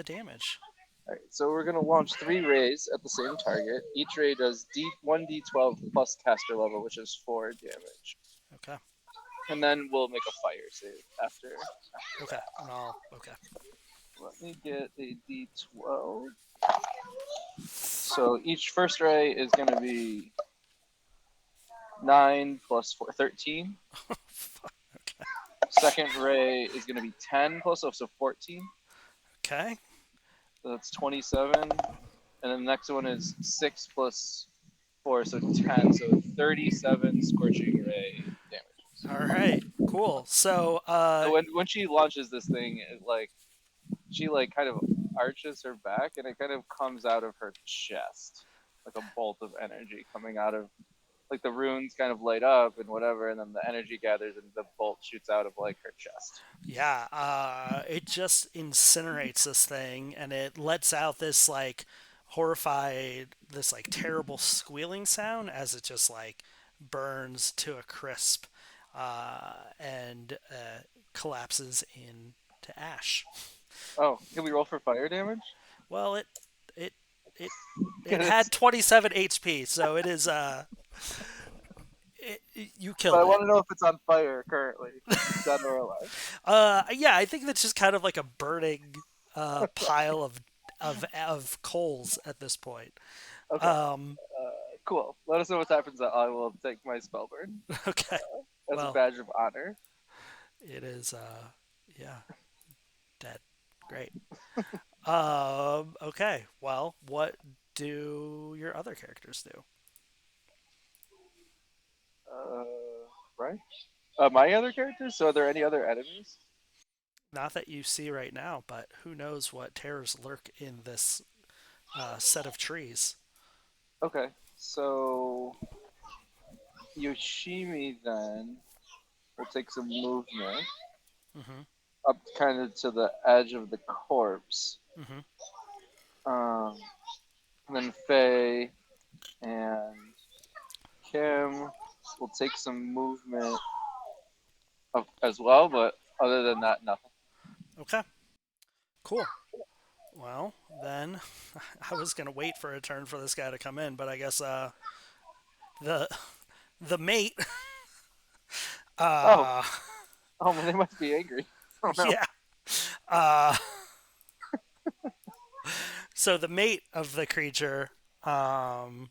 damage. All right, so we're gonna launch 3 rays at the same target. Each ray does D1d12 plus caster level, which is 4 damage, Okay. and then we'll make a fire save after. Okay. And I'll okay. Let me get a D12. So each first ray is gonna be 9 plus 4, 13. Fuck. Okay. Second ray is gonna be 10 plus, so 14. Okay. So that's 27. And then the next one is 6 plus 4, so 10. So 37 scorching ray damage. All right. Cool. So So when she launches this thing, she like kind of arches her back, and it kind of comes out of her chest, like a bolt of energy coming out of like the runes kind of light up and whatever, and then the energy gathers and the bolt shoots out of like her chest. Yeah, it just incinerates this thing, and it lets out this like horrified, this like terrible squealing sound as it just like burns to a crisp, and collapses into ash. Oh, can we roll for fire damage? Well, it it it It's, had 27 HP, so it is you but I killed it. want to know if it's on fire currently, dead or alive. Yeah, I think that's just kind of like a burning pile of coals at this point. Okay, Um, cool. Let us know what happens. I will take my spell burn okay, as a well, badge of honor. it is yeah, dead. Great. Okay, well, what do your other characters do? Uh, right. My other characters. So, are there any other enemies? Not that you see right now, but who knows what terrors lurk in this set of trees. Okay, so Yoshimi then will take some movement Mm-hmm. up kind of to the edge of the corpse. Mm-hmm. Um, and then Faye and Kim will take some movement up as well, but other than that, nothing. Okay, cool. Well, then I was gonna wait for a turn for this guy to come in, but I guess the the mate Oh, uh oh, well, they must be angry. Oh no. yeah uh so the mate of the creature um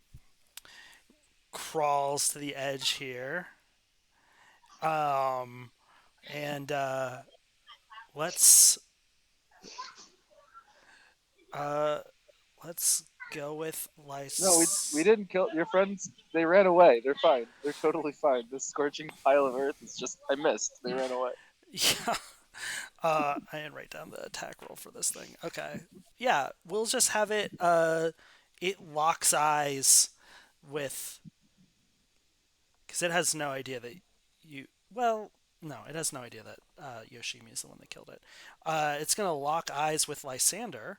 crawls to the edge here, um and let's uh let's go with No, we lice. didn't kill your friends. They ran away. They're fine. They're totally fine. This scorching pile of earth is just I missed. They ran away. Yeah. I didn't write down the attack roll for this thing. Okay. Yeah, we'll just have it. It locks eyes with, because it has no idea that you. Well, no, it has no idea that Yoshimi is the one that killed it. It's gonna lock eyes with Lysander.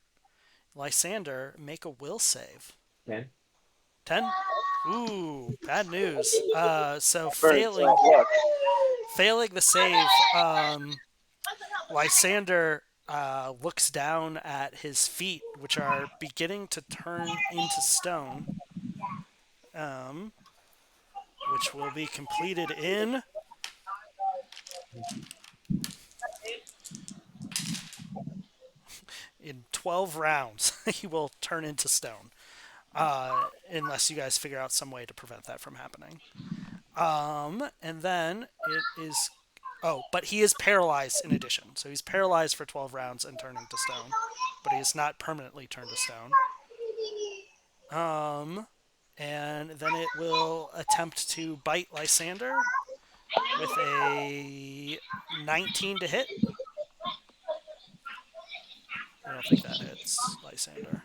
Lysander, make a will save. 10. 10. Ooh, bad news. So Birds. failing the save, Lysander looks down at his feet, which are beginning to turn into stone, um, which will be completed in 12 rounds. He will turn into stone, unless you guys figure out some way to prevent that from happening. And then it is. Oh, but he is paralyzed in addition. So he's paralyzed for 12 rounds and turning to stone, but he is not permanently turned to stone. Um, and then it will attempt to bite Lysander with a 19 to hit. I don't think that hits Lysander.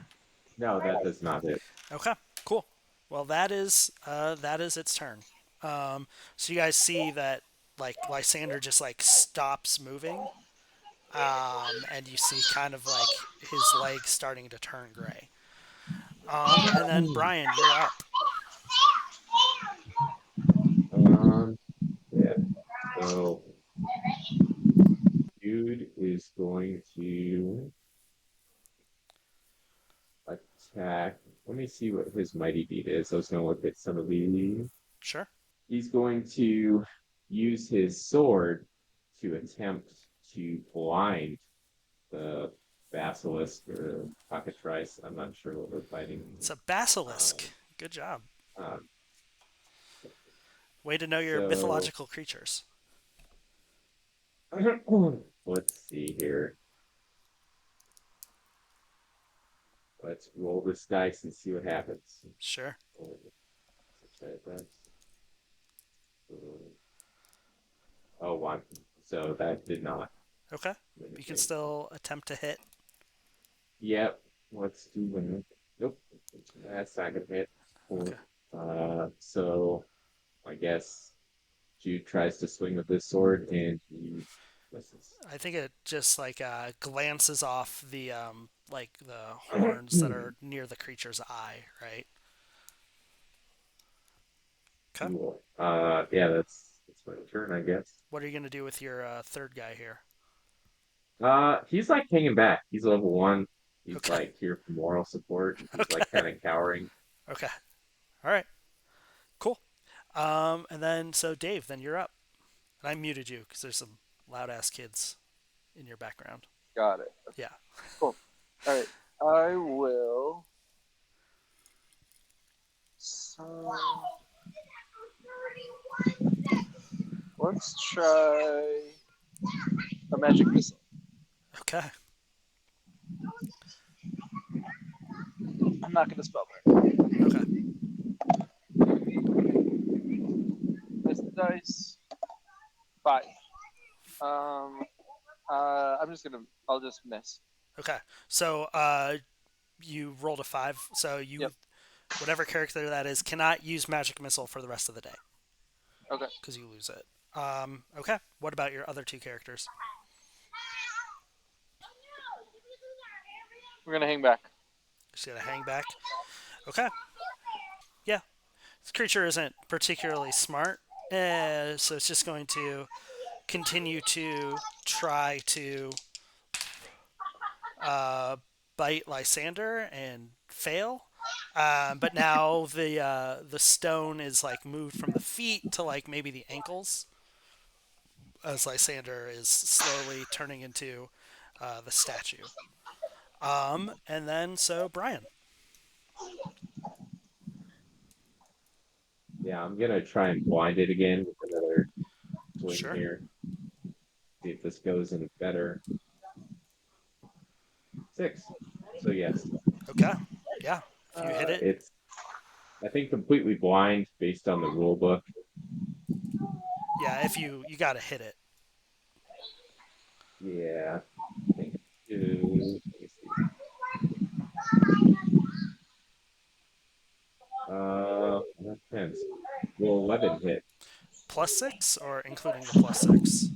No, that does not hit. Okay, cool. Well, that is its turn. So you guys see that like Lysander just like stops moving, and you see kind of like his legs starting to turn gray. And then Brian, you're up. Yeah. So, dude is going to attack. Let me see what his mighty beat is. I was going to look at some of the. Sure. He's going to use his sword to attempt to blind the basilisk or cockatrice. I'm not sure what we're fighting. It's a Um, basilisk. Good job. um, Way to know your so mythological creatures. let's see here. Let's roll this dice and see what happens. Sure. Oh, one. So that did not. Okay. You can still attempt to hit. Yep. Let's do one. Nope. That's not gonna hit. Cool. Okay. So I guess Jude tries to swing with this sword and he misses. I think it just like glances off the horns that are near the creature's eye, right? Okay. Cool. Yeah, that's my turn, I guess. What are you gonna do with your third guy here? He's like hanging back. He's level 1. He's Okay. like here for moral support. He's like Okay. kind of cowering. Okay. All right. Cool. And then so Dave, then you're up. And I muted you because there's some loud ass kids in your background. Got it. Yeah. Cool. All right. I will. So let's try a magic missile. Okay. I'm not going to spell that. Okay. Miss the dice. 5. I'm just gonna. I'll just miss. Okay. So you rolled a 5. So you Yep. whatever character that is cannot use magic missile for the rest of the day Okay. because you lose it. Okay. What about your other two characters? We're gonna hang back. Just gonna hang back. Okay. Yeah. This creature isn't particularly smart, so it's just going to continue to try to uh, bite Lysander and fail. But now the stone is like moved from the feet to like maybe the ankles as Lysander is slowly turning into the statue. And then so Brian. Yeah, I'm gonna try and blind it again with another swing Sure. here. See if this goes any better. 6. So yes, Okay. Yeah. If you hit it, it's I think completely blind based on the rule book. yeah. If you gotta hit it. Yeah, I think let me see. That depends. Will 11 hit? +6 or including the +6?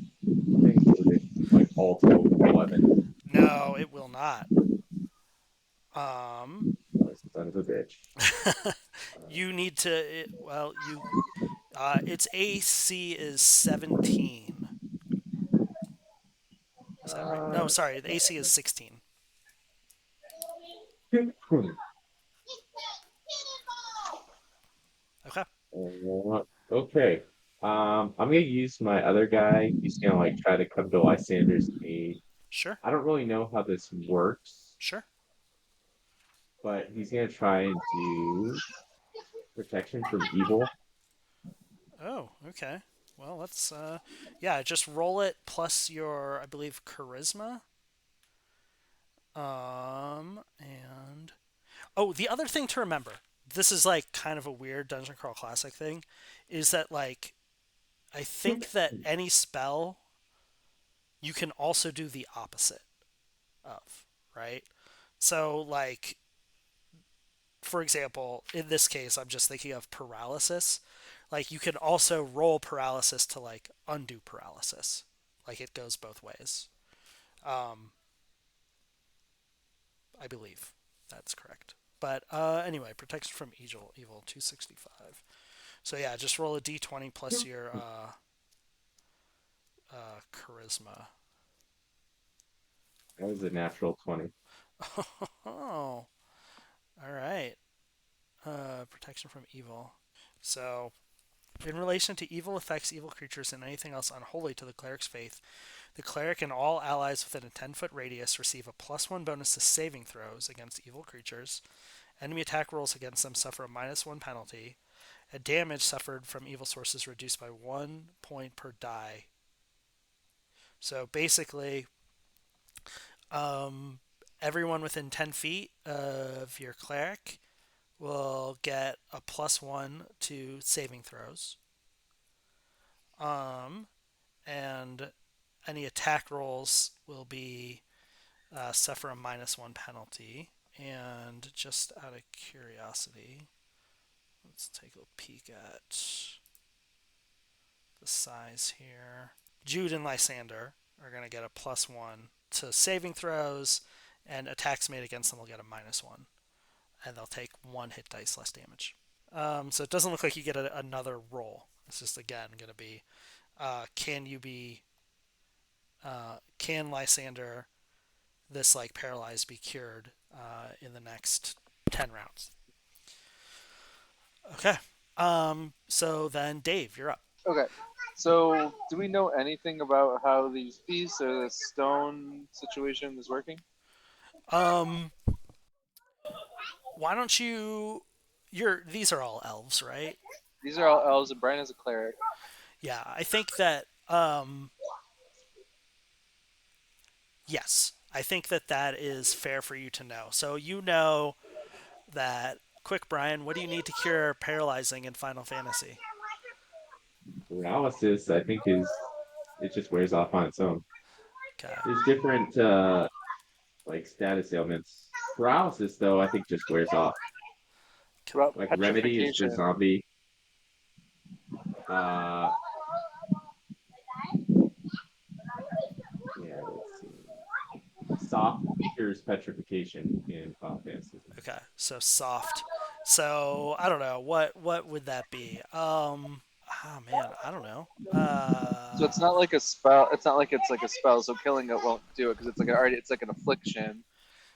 I think like all total 11. No, it will not. Um, Oh, son of a bitch. you need to. Well, you. Its AC is 17. Is that right? No, Uh, sorry. The AC is 16. Okay. okay. I'm gonna use my other guy. He's gonna like try to come to Lysander's aid. Sure. I don't really know how this works, Sure. but he's gonna try and do protection from evil. Oh, okay. Well, let's. Yeah, just roll it plus your, I believe, charisma. And oh, the other thing to remember. This is like kind of a weird Dungeon Crawl Classic thing, is that like I think that any spell you can also do the opposite of, right? So, like, for example, in this case, I'm just thinking of paralysis. Like, you can also roll paralysis to, like, undo paralysis. Like, it goes both ways. Um, I believe that's correct. But anyway, protection from evil 265. So, yeah, just roll a d20 plus your charisma. That was a natural 20. Oh, all right. Protection from evil. So, in relation to evil effects, evil creatures, and anything else unholy to the cleric's faith, the cleric and all allies within a 10-foot radius receive a +1 bonus to saving throws against evil creatures. Enemy attack rolls against them suffer a -1 penalty. And damage suffered from evil sources reduced by 1 point per die. So basically, um, everyone within 10 feet of your cleric will get a +1 to saving throws. Um, and any attack rolls will be suffer a -1 penalty. And just out of curiosity, let's take a peek at the size here. Jude and Lysander are going to get a +1 to saving throws, and attacks made against them will get a -1, and they'll take 1 hit dice less damage. So it doesn't look like you get another roll. It's just again going to be can you be can Lysander this like paralyzed be cured in the next 10 rounds? Okay. So then Dave, you're up. Okay. So, do we know anything about how these beasts or the stone situation is working? Um, why don't you? These are all elves, right? These are all elves, and Brian is a cleric. Yeah, I think that yes, I think that that is fair for you to know. So you know that. Quick, Brian, what do you need to cure paralyzing in Final Fantasy? Paralysis, I think, is it just wears off on its own. Okay. There's different like status ailments. Paralysis, though, I think just wears off. What about Like remedy is for petrification? zombie. Uh, yeah, let's see. Soft cures petrification in Final Fantasy. Okay. So soft. So I don't know what would that be. Oh man, I don't know. So it's not like a spell. It's not like it's like a spell. So killing it won't do it because it's like already. It's like an affliction.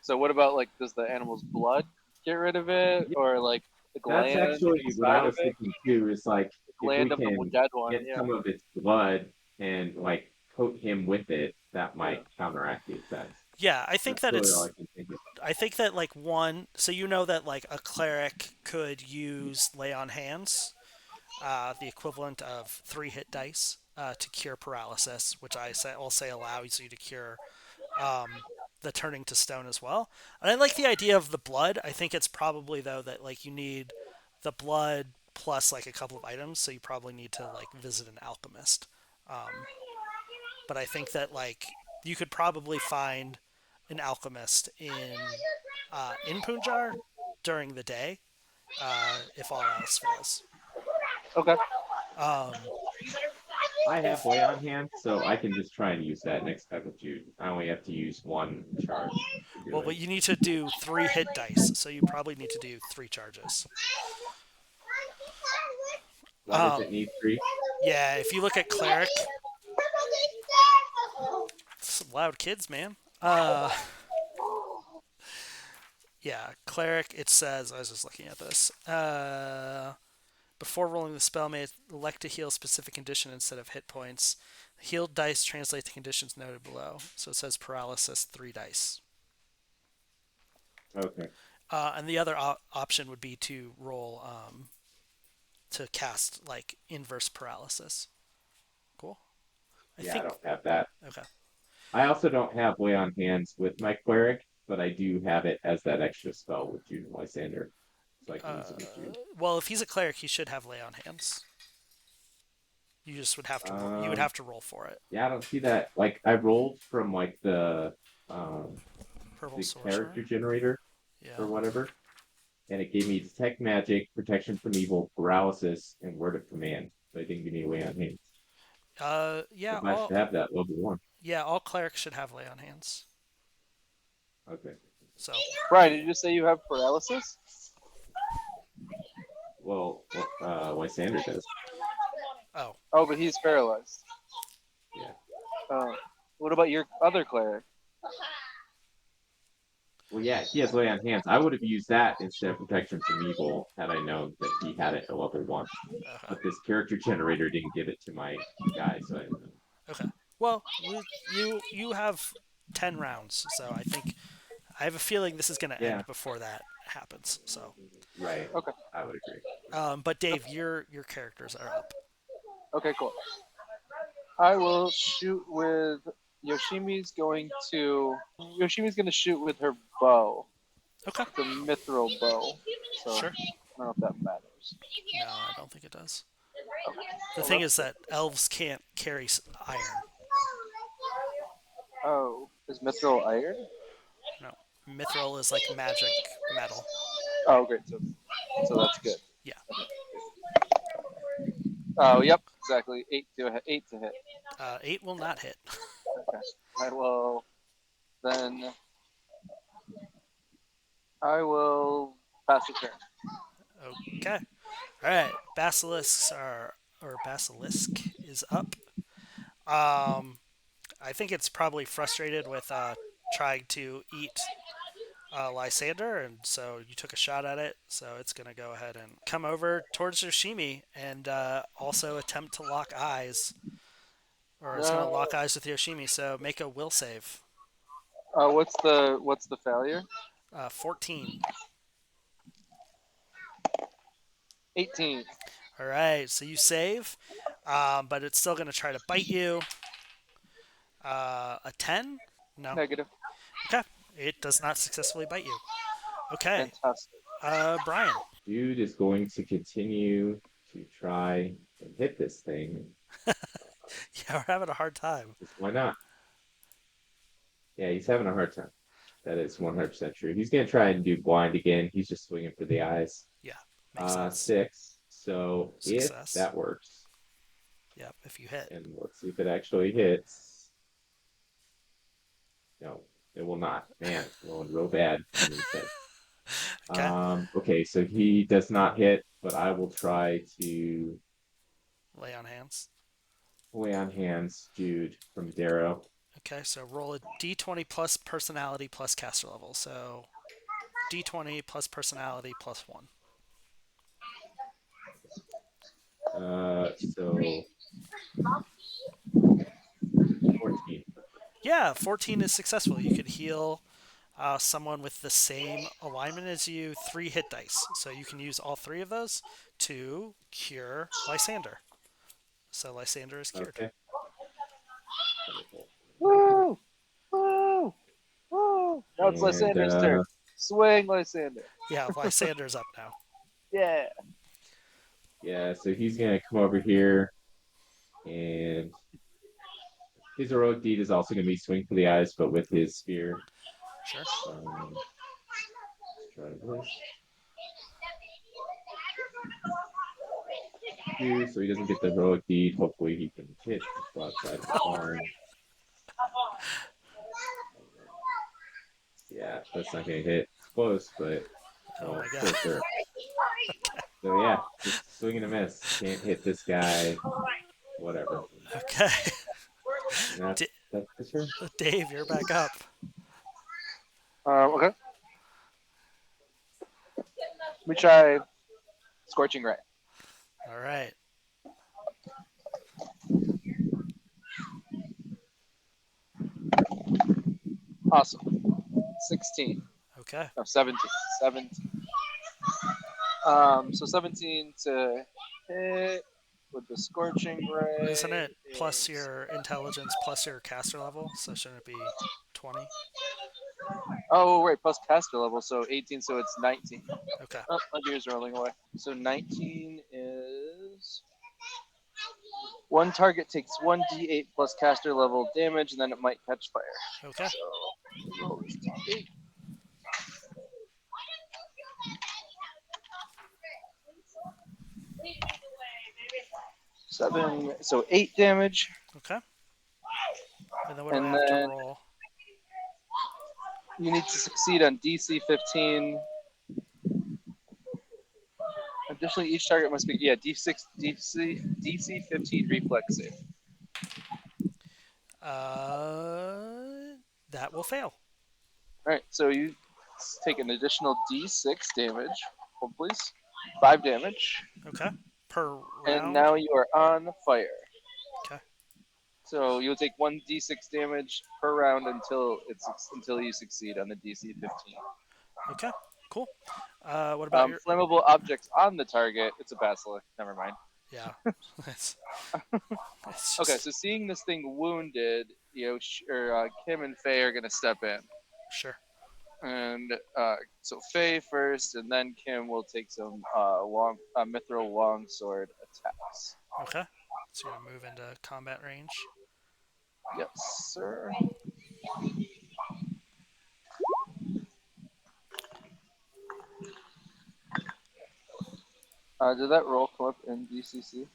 So what about like does the animal's blood get rid of it, Yeah, or like the that's gland actually what I inside of was it? thinking too. Is like The if we gland of the can dead one. get Yeah. some of its blood and like coat him with it, that Yeah. might counteract the effects. Yeah, I think That's that really all it's I can think of. I think that like one, so you know that like a cleric could use lay on hands, the equivalent of 3 hit dice to cure paralysis, which will say allows you to cure the turning to stone as well. And I like the idea of the blood. I think it's probably though that like you need the blood plus like a couple of items, so you probably need to like visit an alchemist. Um, but I think that like you could probably find an alchemist in Punjar during the day if all else fails. Okay. Um, I have if way on hand, so I can just try and use that next time with Jude. I only have to use one charge to do well, it. but you need to do 3 hit dice, so you probably need to do 3 charges. Why does Um, it need three? yeah, if you look at cleric, some loud kids, man. Yeah, cleric. It says I was just looking at this. Before rolling the spell, may elect to heal a specific condition instead of hit points. Healed dice translate the conditions noted below. So it says paralysis 3 dice. Okay. And the other option would be to roll to cast like inverse paralysis. Cool. I Yeah, I think don't have that. okay. I also don't have way on hands with my cleric, but I do have it as that extra spell with Jude and Lysander, so I can use it with Jude. Well, if he's a cleric, he should have lay on hands. You just would have to you would Um, have to roll for it. yeah, I don't see that. Like I rolled from like um Purple the sorcerer. character generator or Yeah. whatever, and it gave me detect magic, protection from evil, paralysis, and word of command. But it didn't give me way on hands. Yeah. But I should have that level one. All clerics should have lay on hands. Okay. So Brian, did you just say you have paralysis? Well, Lysander does. oh Oh, but he's paralyzed. Yeah. What about your other cleric? Well, yeah, he has lay on hands. I would have used that instead of protection from evil had I known that he had it at level one. okay. But this character generator didn't give it to my guy, so I didn't know. Okay. Well, you have 10 rounds, so I think I have a feeling this is going to Yeah, end before that happens. So, right. Okay. I would agree. but Dave, your characters are up. Okay, cool. I will shoot with Yoshimi's going to. Yoshimi's going to shoot with her bow, Okay. the mithril bow. So I Sure. don't know if that matters. No, I don't think it does. Okay. The Well, thing is that elves can't carry iron. oh, is mithril iron? No, mithril is like magic metal. Oh, great. So that's good. Yeah. Oh, yep. exactly. 8 to hit. 8 will not hit. Okay. I will then. I will pass the turn. Okay. All right. Basilisk is up. Um, I think it's probably frustrated with trying to eat Lysander, and so you took a shot at it. So it's gonna go ahead and come over towards Yoshimi and also attempt to lock eyes, or it's gonna No. lock eyes with Yoshimi. So make a will save. What's the failure? 14. 18. All right. So you save, but it's still gonna try to bite you. A 10? No. Negative. Okay. It does not successfully bite you. Okay. Fantastic. Brian. Dude is going to continue to try and hit this thing. Yeah, we're having a hard time. Just why not? Yeah, he's having a hard time. That is 100% true. He's going to try and do blind again. He's just swinging for the eyes. Yeah, makes sense. 6. So if Success. that works, Yep, if you hit. and let's see if it actually hits. No, it will not. Man, it's going real bad. Okay. Okay, so he does not hit, but I will try to Lay on hands. lay on hands Jude from Darrow. Okay, so roll a d20 plus personality plus caster level. So d20 plus personality plus 1. So 14. Yeah, 14 is successful. You could heal someone with the same alignment as you 3 hit dice. So you can use all 3 of those to cure Lysander. So Lysander is cured. Okay. Woo! Woo! Woo! Now it's And, Lysander's turn. Swing, Lysander. Yeah, Lysander's up now. Yeah. Yeah, so he's gonna come over here, and his heroic deed is also gonna be swing for the eyes, but with his spear. Sure. Let's try this. So he doesn't get the heroic deed. Hopefully he can hit outside the barn. Yeah, that's not gonna hit. It's close, but Oh my god. for sure. So yeah, just swing and a miss. Can't hit this guy. Whatever. Okay. That's for sure. Dave, you're back up. Okay. Let me try Scorching Ray. All right. Awesome. 16. Okay. No, 17. 17. So 17 to hit with the Scorching Ray. Isn't it plus your intelligence plus your caster level? So shouldn't it be 20? Oh, right, plus caster level, so 18, so it's 19. Okay. Oh, my deer's rolling away. So 19 is... One target takes 1d8 plus caster level damage, and then it might catch fire. Okay. So, roll this d8. Seven, so 8 damage. Okay. And then what do And I have to then- roll? You need to succeed on DC 15. Additionally, each target must be DC 15 reflex save. That will fail. All right, so you take an additional D6 damage. Hold please. 5 damage. Okay. Per round. And now you are on fire. Okay. So you'll take 1d6 damage per round until you succeed on the DC 15. Okay. Cool. What about your? Flammable objects on the target. It's a basilisk. Never mind. Yeah. it's Okay, so seeing this thing wounded, Kim and Faye are gonna step in, Sure. and so Faye first, and then Kim will take some mithril longsword attacks. Okay. So you're gonna move into combat range. Yes, sir. Did that roll come up in DCC?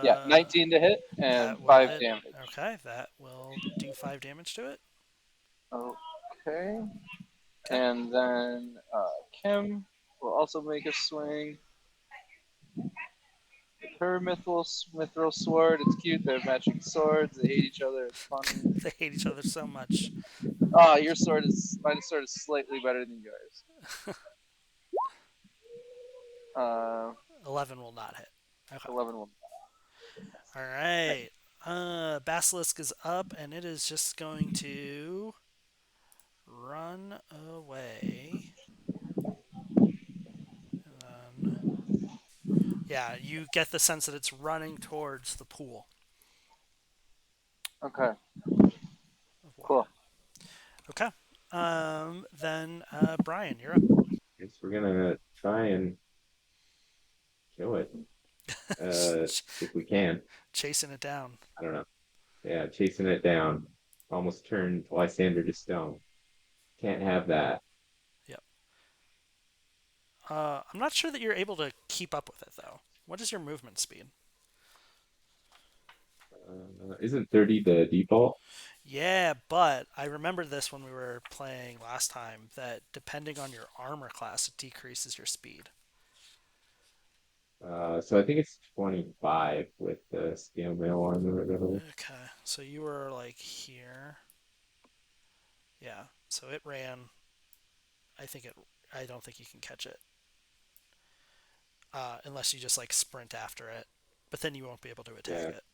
Yeah, Uh, 19 to hit and that will 5 hit. damage. Okay, that will do 5 damage to it. Okay. Okay. And then Kim will also make a swing. Her mithril sword. It's cute. They have matching swords. They hate each other. It's funny. They hate each other so much. Oh, my sword is slightly better than yours. 11 will not hit. Okay. 11 will. All right. Basilisk is up, and it is just going to run away. And then, yeah, you get the sense that it's running towards the pool Okay, of water. cool. Okay. Then Brian, you're up. Guess we're gonna try and kill it. If we can. Chasing it down. I don't know. Yeah, chasing it down. Almost turned Lysander to stone. Can't have that. Yep. I'm not sure that you're able to keep up with it though. What is your movement speed? Isn't 30 the default? Yeah, but I remember this when we were playing last time that depending on your armor class, it decreases your speed. So I think it's 25 with the scale mail armor or whatever. Okay, so you were like here. Yeah, so it ran. I think it. I don't think you can catch it unless you just like sprint after it. But then you won't be able to attack Yeah. it.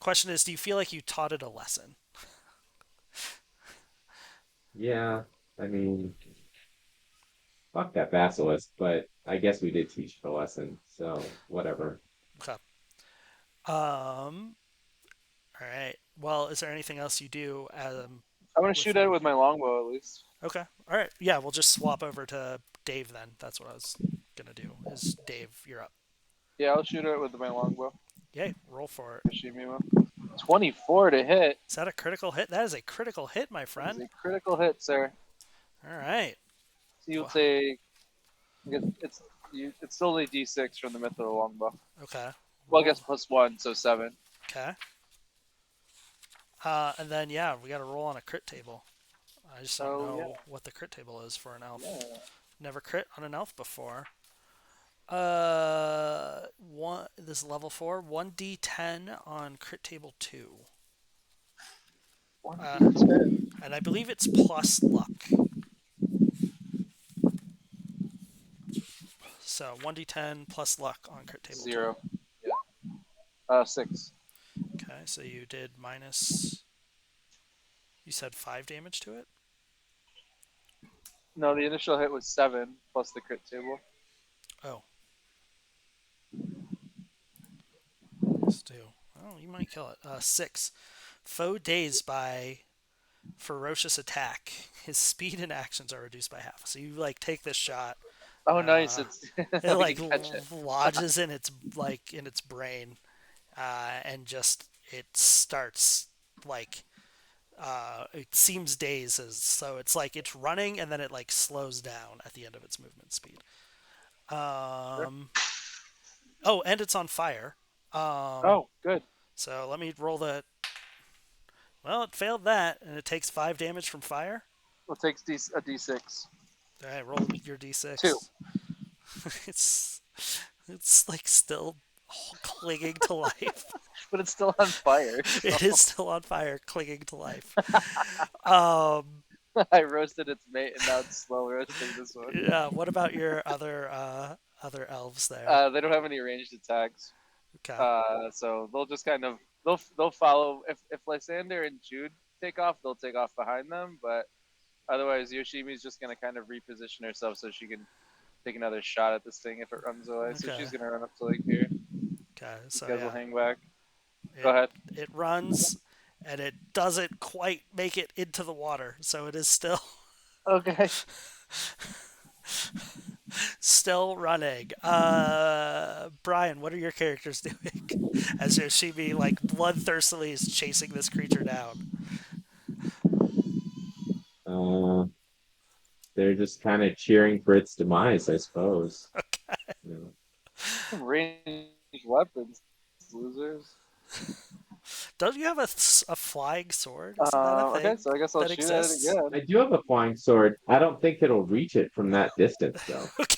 Question is, do you feel like you taught it a lesson? Yeah. I mean, fuck that basilisk, but I guess we did teach the lesson, so whatever. Okay. Um. All right. Well, is there anything else you do I'm gonna with shoot at it your? with my longbow at least. Okay. All right. Yeah, we'll just swap over to Dave then. That's what I was gonna do. Is Dave, you're up. Yeah, I'll shoot at it with my longbow. Yay! Roll for it. Yoshimima. 24 to hit. Is that a critical hit? That is a critical hit, my That is friend. a critical hit, sir. All right. So you'll Well, take. It's still a D6 from the Mithril longbow. okay. Well, I Roll. guess +1, so 7. Okay. And then yeah, we got to roll on a crit table. I just don't So yeah, know what the crit table is for an elf. yeah. Never crit on an elf before. One. This is level 4. 1d10 on crit table 2. One Uh, D10. and I believe it's plus luck. So 1d10 plus luck on crit table 2. 0. Yeah. 6. Okay, so you did minus. You said 5 damage to it? No, the initial hit was 7 plus the crit table. Oh. Let's do. Oh, you might kill it. 6. Foe dazed by ferocious attack. His speed and actions are reduced by half. So you like take this shot. Oh, nice. Uh, It's it we like can catch it. lodges in its brain, and just it starts like it seems dazed as so it's like it's running and then it like slows down at the end of its movement speed. Sure. Um, oh, and it's on fire. Um, Oh, good. so let me roll the. Well, it failed that, and it takes 5 damage from fire. We'll take a D6. All right, roll your 2. d6. it's it's like still clinging to life. But it's still on fire. So It is still on fire, clinging to life. Um, I roasted its mate, and now it's slow roasting this one. yeah. What about your other elves there? They don't have any ranged attacks. Okay. So they'll just kind of they'll follow. If Lysander and Jude take off, they'll take off behind them. But otherwise, Yoshimi's just gonna kind of reposition herself so she can take another shot at this thing if it runs away. So Okay. she's gonna run up to like here. Okay. You So guys will yeah, hang back. Go it ahead. it runs, and it doesn't quite make it into the water, so it is still Okay. still running. Brian, what are your characters doing as Yoshimi like bloodthirstily is chasing this creature down? Uh, they're just kind of cheering for its demise, I suppose. You know. ranged weapons, losers. Don't you have a flying sword? Isn't that a Okay, thing so I guess I'll that shoot at it exists? again. I do have a flying sword. I don't think it'll reach it from that distance though. Okay.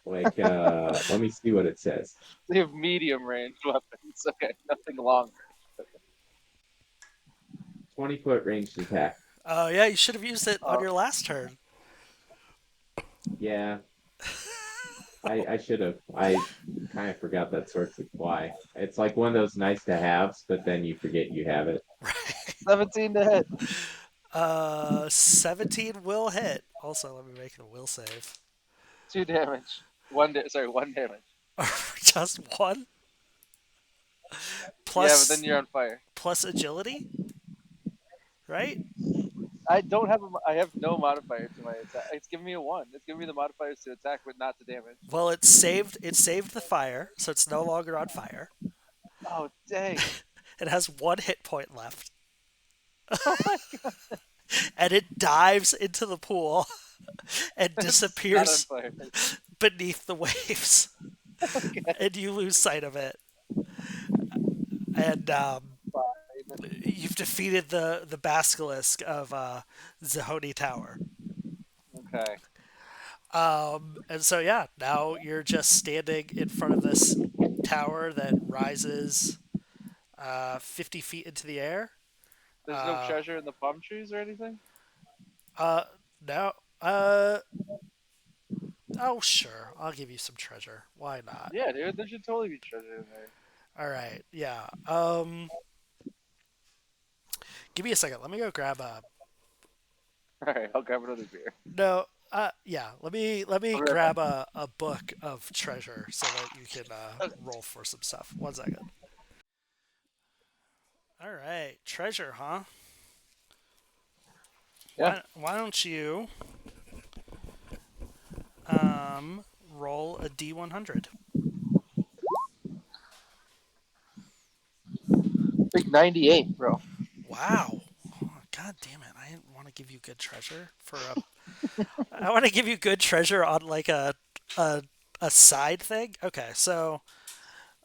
Like, let me see what it says. They have medium range weapons. Okay, nothing long. 20-foot ranged attack. Oh yeah, you should have used it on Uh, your last turn. Yeah, I should have. I kind of forgot that sword could fly. It's like one of those nice to haves, but then you forget you have it. 17 to hit. 17 will hit. Also, let me make a will save. 2 damage. Sorry, 1 damage. Just one Yeah, but plus then you're on fire. plus agility, right? I don't have I have no modifier to my attack. It's giving me a 1. It's giving me the modifiers to attack, but not to damage. Well, it saved the fire, so it's no longer on fire. Oh dang! It has one hit point left, Oh my god! and it dives into the pool and It's not on disappears fire. beneath the waves, Okay, and you lose sight of it. And fine. you've defeated the basilisk of Zihoni Tower. Okay. And so yeah, now you're just standing in front of this tower that rises 50 feet into the air. There's no treasure in the palm trees or anything. Uh, now, uh, oh sure, I'll give you some treasure. Why not? Yeah, dude, there should totally be treasure in there. All right, yeah. Give me a second. Let me go grab a. All right, I'll grab another beer. No, yeah. Let me I'll be right grab back. a book of treasure so that you can roll for some stuff. 1 second. All right, treasure, huh? Yeah, Why don't you roll a D100? big 98, bro. Wow. Oh, God damn it! I didn't want to give you good treasure for a. I want to give you good treasure on like a a side thing. Okay, so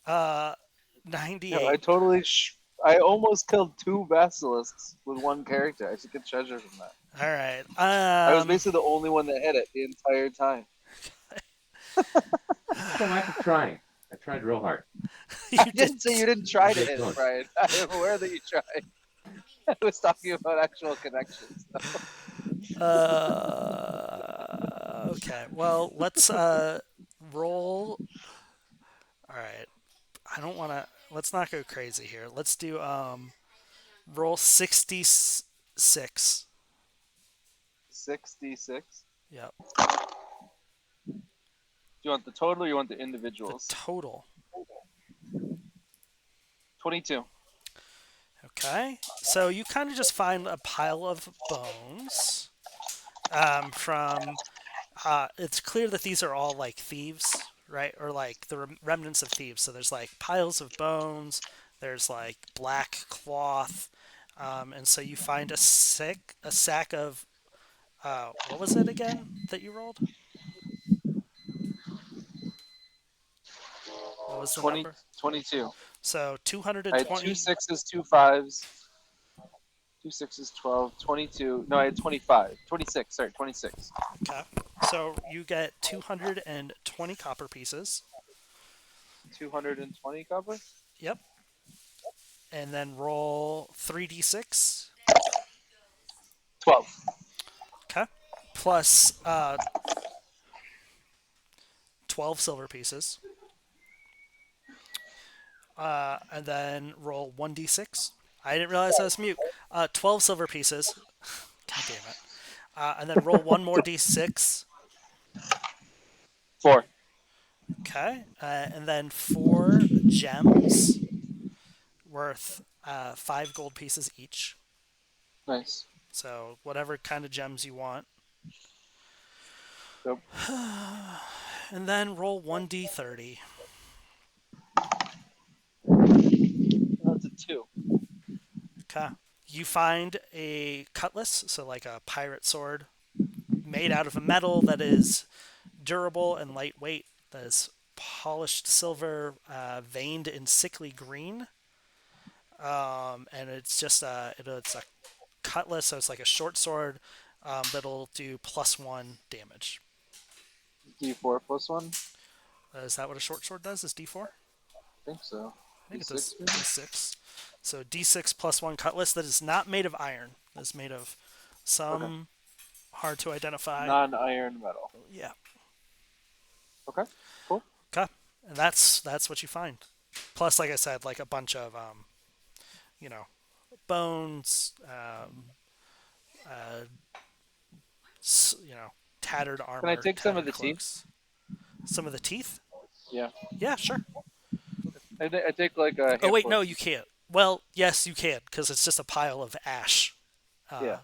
uh, No, I 98. totally. I almost killed 2 basilisks with 1 character. I should get treasure from that. All right. I was basically the only one that hit it the entire time. What's the lack of trying? I tried real hard. I You did. didn't say you didn't try to Good hit it, going. Brian. I am aware that you tried. I was talking about actual connections. Okay. Well, let's roll. All right. I don't want to. Let's not go crazy here. Let's do roll 66. 66. Yep. Do you want the total or you want the The individuals? total. 22. Okay. So you kind of just find a pile of bones from. It's clear that these are all like thieves, right? Or like the remnants of thieves. So there's like piles of bones. There's like black cloth, and so you find a sack of what was it again that you rolled? What was the 20, number? 22. So I had two 220. sixes, 2 5s. 2 6s, 12, 22. No, I had 25. 26, sorry, 26. Okay. So you get 220 copper pieces. 220 copper? Yep. And then roll 3d6. 12. Okay. Plus 12 silver pieces. And then roll 1d6. I didn't realize I was mute. 12 silver pieces. God damn it. And then roll one more d6. 4. Okay. And then 4 gems worth 5 gold pieces each. Nice. So whatever kind of gems you want. Yep. And then roll 1d30. That's a 2. Okay. You find a cutlass, so like a pirate sword, made out of a metal that is durable and lightweight. that is polished silver, veined in sickly green, and it's just it's a cutlass, so it's like a short sword that'll do +1 damage. D4 plus one. Is that what a short sword does? Is D4? I think so. I think it does D6 maybe. D6. So D6 +1 cutlass that is not made of iron. That's made of Okay. some hard to identify. Non-iron metal. Yeah. Okay. Cool. Okay. And that's what you find. Plus, like I said, like a bunch of you know, bones, uh, you know, tattered Can I armor, take some of tattered the teeth? cloaks. Some of the teeth? Yeah. Yeah, sure. I take like a Oh wait, handful of no, you teeth. can't. Well, yes, you can because it's just a pile of ash. Yeah.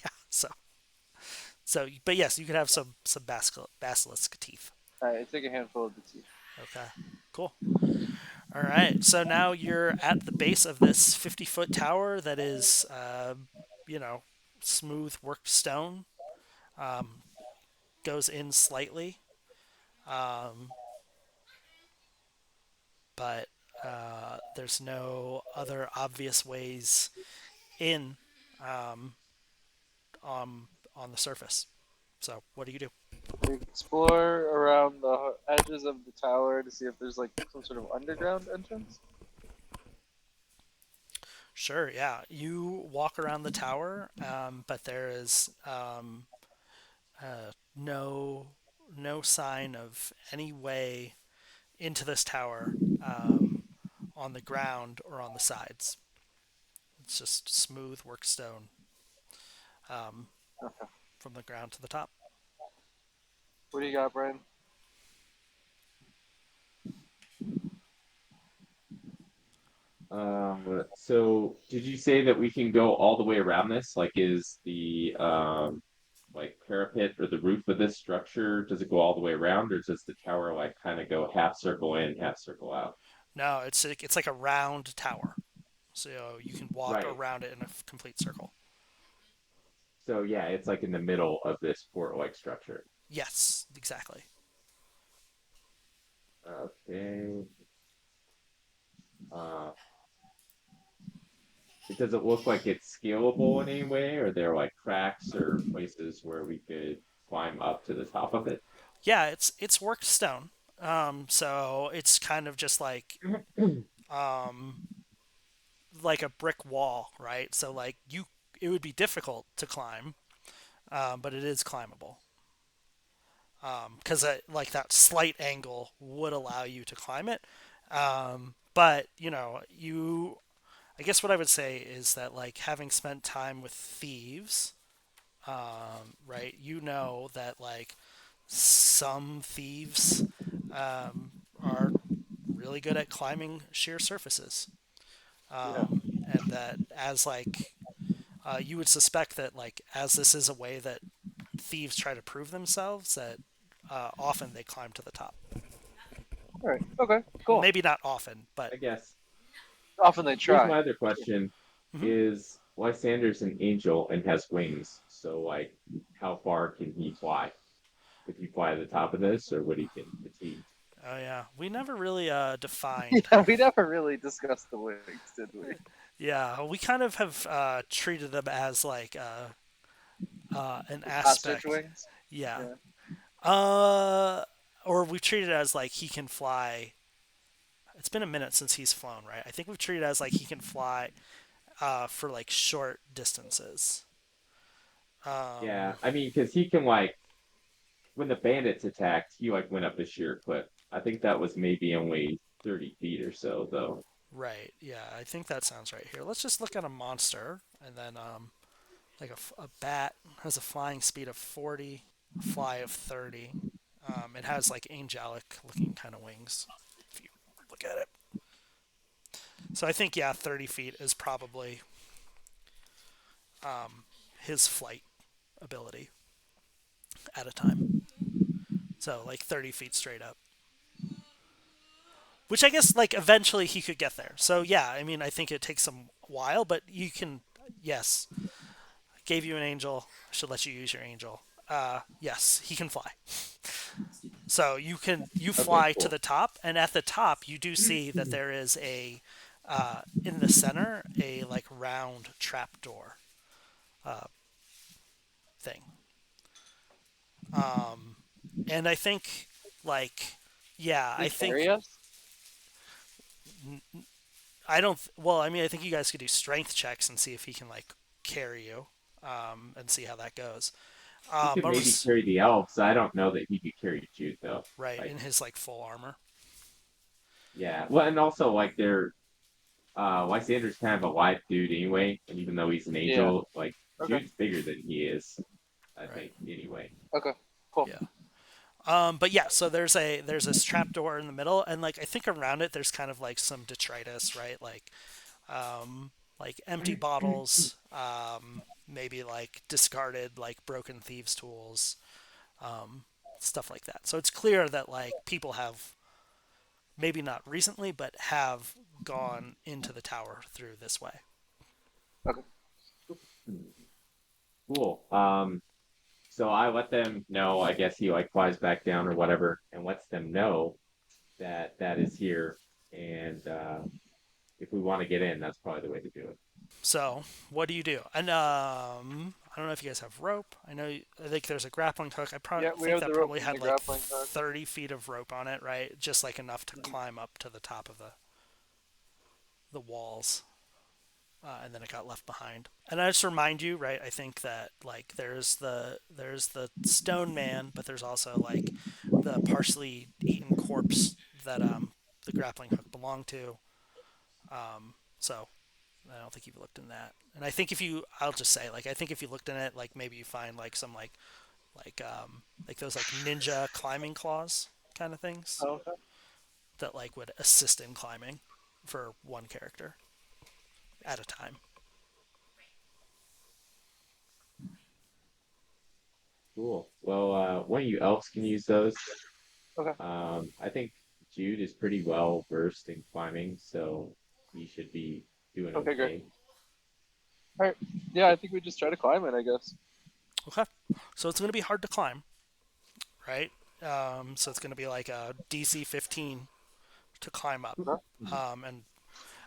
Yeah. But yes, you can have some basilisk teeth. All right. I take a handful of the teeth. Okay. Cool. All right. So now you're at the base of this 50-foot tower that is, you know, smooth worked stone. Goes in slightly, um, but there's no other obvious ways in um, on on the surface. So what do you do? I explore around the edges of the tower to see if there's like some sort of underground entrance. Sure, yeah. You walk around the tower, but there is no sign of any way into this tower on the ground or on the sides. It's just smooth work stone um, Okay. from the ground to the top. What do you got, Brian? So did you say that we can go all the way around this? Like, is the like parapet or the roof of this structure, does it go all the way around, or does the tower like kind of go half circle in, half circle out? No, it's like a round tower, so you can walk Right. around it in a complete circle. So yeah, it's like in the middle of this fort-like structure. Yes, exactly. Okay. Uh, does it look like it's scalable in any way? Or there like cracks or places where we could climb up to the top of it? Yeah, it's worked stone. So it's kind of just um, like a brick wall, right? So like it would be difficult to climb, but it is climbable. Because like that slight angle would allow you to climb it. But you know, I guess what I would say is that like having spent time with thieves, right? You know that like some thieves are really good at climbing sheer surfaces, Yeah. and that as like you would suspect that like as this is a way that thieves try to prove themselves, that often they climb to the top. All right. Okay. Cool. Maybe not often, but I guess. Often they Here's try. my other question mhm. is Lysander's an angel and has wings. So like how far can he fly? Could he fly to the top of this or would he get fatigued? Oh yeah, we never really defined. Yeah, we never really discussed the wings, did we? Yeah, we kind of have treated them as like an Ostrich aspect. wings. Yeah. Yeah. Uh, or we've treated it as like he can fly. It's been a minute since he's flown, right? I think we've treated it as like he can fly for like short distances. Yeah, Um, I mean, because he can like when the bandits attacked, he like went up a sheer cliff. I think that was maybe only 30 feet or so, though. right. Yeah, I think that sounds right here. Let's just look at a monster, and then like a bat has a flying speed of 40, a fly of 30. It has like angelic looking kind of wings. If you look at it. So I think yeah, 30 feet is probably his flight ability at a time. So like 30 feet straight up. Which I guess like eventually he could get there. So yeah, I mean I think it takes some while, but you can yes. Gave you an angel. I should let you use your angel. Yes, he can fly. So you Okay, fly to cool. the top, and at the top you do see that there is a in the center a like round trapdoor thing. And I think like yeah, Can I he carry think us? I don't. Well, I mean, I think you guys could do strength checks and see if he can like carry you, and see how that goes. He could What maybe was carry the elves. I don't know that he could carry Jude though. right Like, in his like full armor? yeah. Well, and also like they're Lysander's kind of a wide dude anyway, and even though he's an Yeah. angel, like Okay. Jude's bigger than he is, I Right. think, anyway. Okay. Cool. Yeah. But yeah, so there's this trap door in the middle, and like I think around it there's kind of like some detritus, right? Like empty bottles, maybe like discarded like broken thieves tools, stuff like that. So it's clear that like people have maybe not recently, but have gone into the tower through this way. Okay. Cool. So I let them know, I guess he like flies back down or whatever, and lets them know that that is here. And if we want to get in, that's probably the way to do it. So what do you do? And I don't know if you guys have rope. I think there's a grappling hook. I Yeah, probably we think have that the rope probably and the had like grappling hook. 30 feet of rope on it, right? Just like enough to climb up to the top of the walls. And then it got left behind. And I just remind you, right? I think that like there's the stone man, but there's also like the partially eaten corpse that the grappling hook belonged to. So I don't think you've looked in that. And I think if you, I'll just say like I think if you looked in it, like maybe you find like some like those like ninja climbing claws kind of things Oh, okay. that like would assist in climbing for one character at a time. Cool. Well, one of you elves can use those. Okay. I think Jude is pretty well versed in climbing, so he should be doing Okay, great. okay. All right. Yeah, I think we just try to climb it, I guess. Okay, so it's going to be hard to climb, right? So it's going to be like a DC 15 to climb up, Okay. and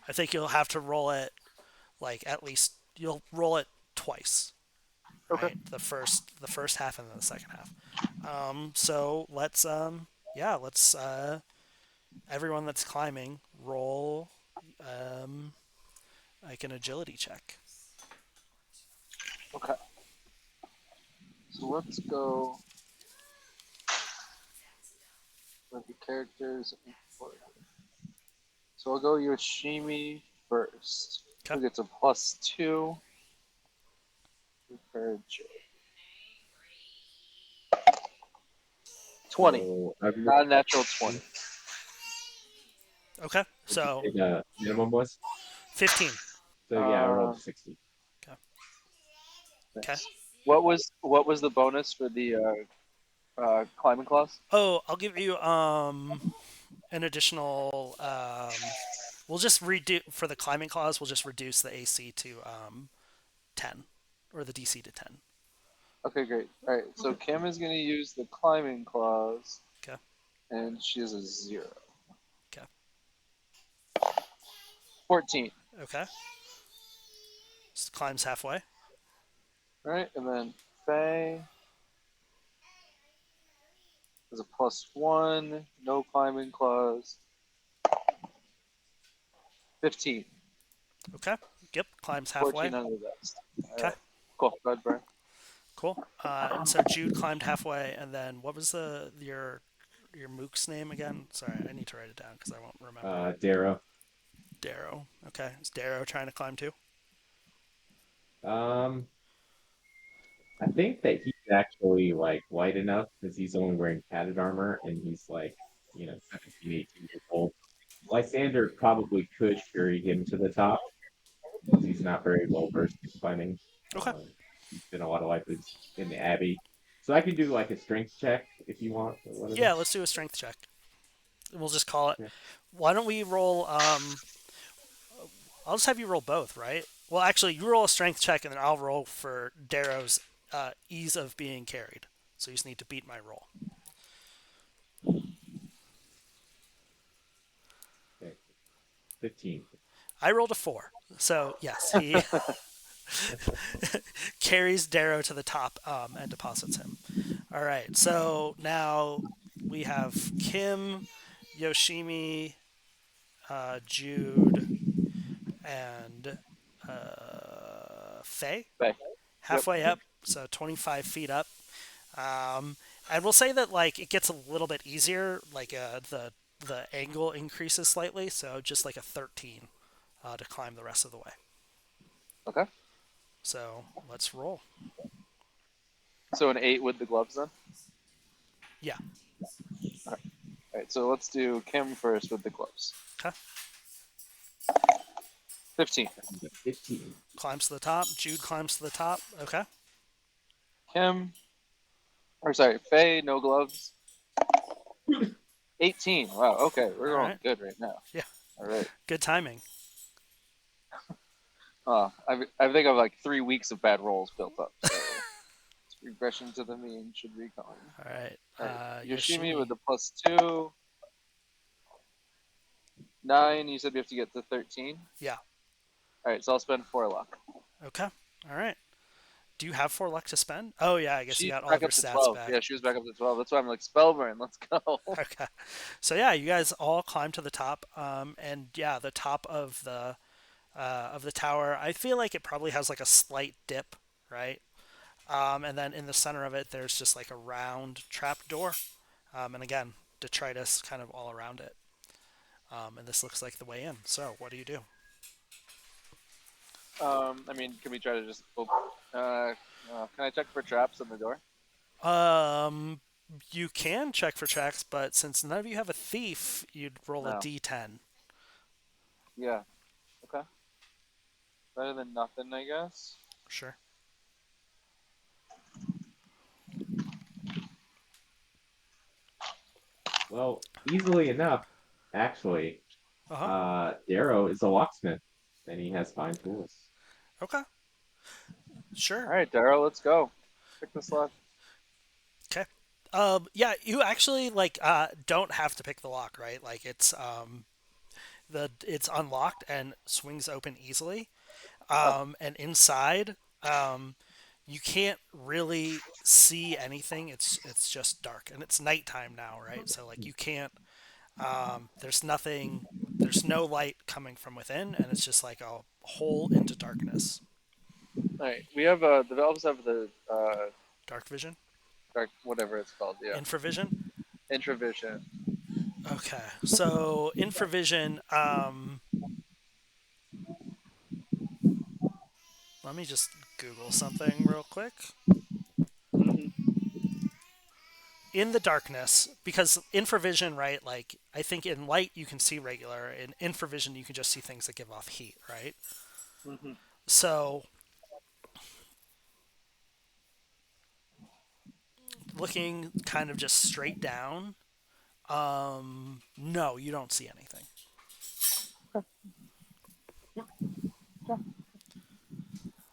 I think you'll have to roll it like at least you'll roll it twice, Okay. right? The first half and then the second half. So let's everyone that's climbing roll um, like an agility check. Okay. So let's go with the characters in order. So I'll go Yoshimi first. Okay. Who gets a +2 for J. 20. So Not a natural 20. Okay. would you So say the minimum was? 15. So yeah, I Uh, rolled 60. Okay. Okay. nice. What was the bonus for the climbing class? Oh, I'll give you an additional. We'll just redo for the climbing clause. We'll just reduce the AC to 10, or the DC to 10. Okay, great. All right, so Kim is going to use the climbing clause, Okay. and she has a 0. Okay. 14. Okay. So climbs halfway. All right, and then Faye has a +1, no climbing clause. 15. Okay. Yep. Climbs halfway. 14 under the vest. All Okay. right, cool. Go ahead, Brian. Cool. And so Jude climbed halfway, and then what was your mook's name again? Sorry, I need to write it down because I won't remember it. Darrow. Darrow. Okay. Is Darrow trying to climb too? Um, I think that he's actually like light enough because he's only wearing padded armor and he's like, 17, 18 years old. Lysander probably could carry him to the top because he's not very well versed in climbing. Okay. He's been a lot of life in the Abbey. So I could do like a strength check if you want or whatever. Yeah. Let's do a strength check. We'll just call it. Yeah. Why don't we roll? I'll just have you roll both, right? Well, actually, you roll a strength check, and then I'll roll for Darrow's ease of being carried. So you just need to beat my roll. 15. I rolled a 4. So, yes, he carries Darrow to the top and deposits him. All right, so now we have Kim, Yoshimi, Jude, and Faye Okay. Yep. halfway up, so 25 feet up. Um, and we'll say that like it gets a little bit easier, like the angle increases slightly, so just like a 13 to climb the rest of the way. Okay. So let's roll. So an 8 with the gloves then. Yeah. All right. So let's do Kim first with the gloves. Okay. 15. 15. Climbs to the top. Jude climbs to the top. Okay. Kim, or sorry, Faye, no gloves. 18. Wow. Okay, we're All going right. good right now. Yeah. All right. Good timing. I think I've like 3 weeks of bad rolls built up. So regression to the mean should be gone. All right. All right. Yoshimi Yoshimi. with the +2. 9. You said we have to get to 13. Yeah. All right. So I'll spend 4 luck. Okay. All right. Do you have 4 luck to spend? Oh yeah, I guess you She's got all of back your up to stats 12. back. Yeah, she was back up to 12. That's why I'm like spellburn. Let's go. Okay. So yeah, you guys all climb to the top, and yeah, the top of the tower. I feel like it probably has like a slight dip, right? And then in the center of it, there's just like a round trap door, and again, detritus kind of all around it. And this looks like the way in. So what do you do? I mean, can we try to just open? Can I check for traps on the door? Um, you can check for checks, but since none of you have a thief, you'd roll a No. d10. Yeah. Okay. Better than nothing, I guess. Sure. Well, easily enough, actually. Uh huh. Darrow is a locksmith, and he has fine tools. Okay. All Sure. right, Daryl, let's go. Pick this lock. Okay. Yeah, you actually like don't have to pick the lock, right? Like it's unlocked and swings open easily. Oh, And inside, you can't really see anything. It's just dark, and it's nighttime now, right? So like you can't. There's nothing. There's no light coming from within, and it's just like a hole into darkness. all right. We have the elves have the Dark vision, dark whatever it's called. Yeah, infravision. intravision. Okay, so infravision. Let me just Google something real quick. In the darkness, because infravision, right? Like I think in light you can see regular. In infravision you can just see things that give off heat, right? Mm-hmm. So looking kind of just straight down, no, you don't see anything.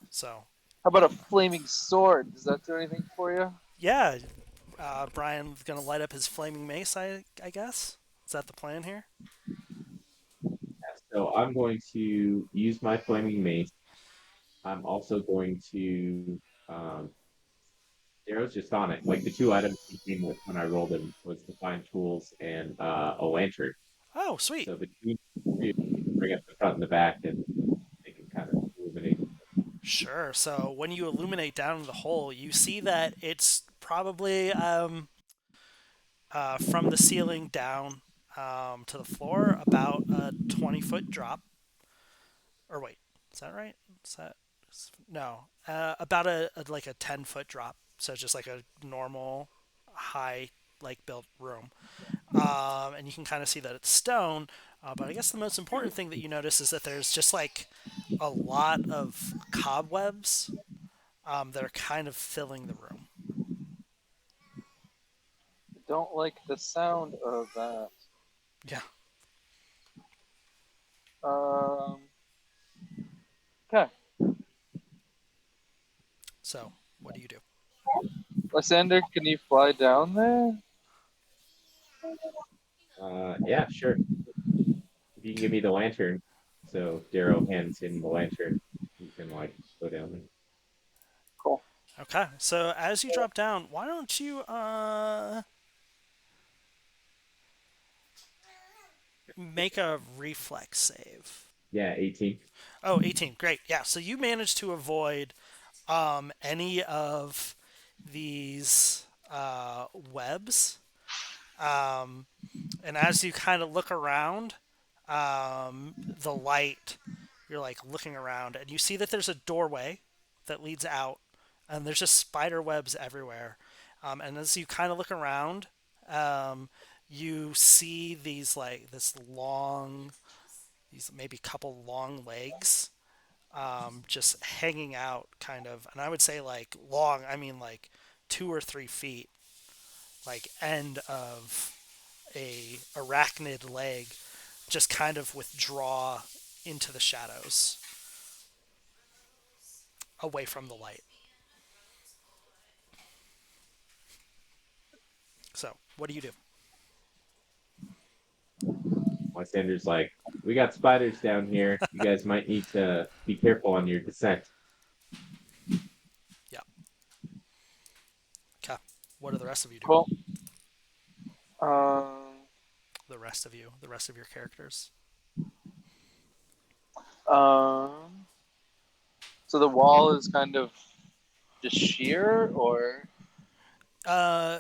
So How about a flaming sword? Does that do anything for you? yeah, Brian's gonna light up his flaming mace. I guess is that the plan here? So I'm going to use my flaming mace. I'm also going to Darrow's just on it. Like the two items he came with when I rolled him was the fine tools and a lantern. Oh, sweet. So between the two, you can bring up the front and the back, and they can kind of illuminate. Sure. So when you illuminate down the hole, you see that it's probably from the ceiling down to the floor about a 20-foot drop. Or wait, is that right? Is that no? About like a 10-foot drop. So just like a normal high like built room. And you can kind of see that it's stone. But I guess the most important thing that you notice is that there's just like a lot of cobwebs that are kind of filling the room. I don't like the sound of that. Yeah. Um. Okay, So what do you do? Lysander, can you fly down there? Yeah, sure. you can give me the lantern, so Darrow hands him the lantern. You can like go down there. Cool. Okay, so as you drop down, why don't you make a reflex save? Yeah, 18. Oh, 18. Great. Yeah, so you managed to avoid any of these webs. Um, and as you kind of look around, the light, you're like looking around, and you see that there's a doorway that leads out, and there's just spider webs everywhere. And as you kind of look around, you see these like this long, these maybe couple long legs just hanging out, kind of. And I would say like long, I mean like 2 or 3 feet, like end of a arachnid leg, just kind of withdraw into the shadows, away from the light. So, what do you do? Lysander's like, we got spiders down here. You guys might need to be careful on your descent. Yeah. Okay. What do the rest of you do? Cool. Um, The rest of you, the rest of your characters. um, so the wall is kind of just sheer, or Uh,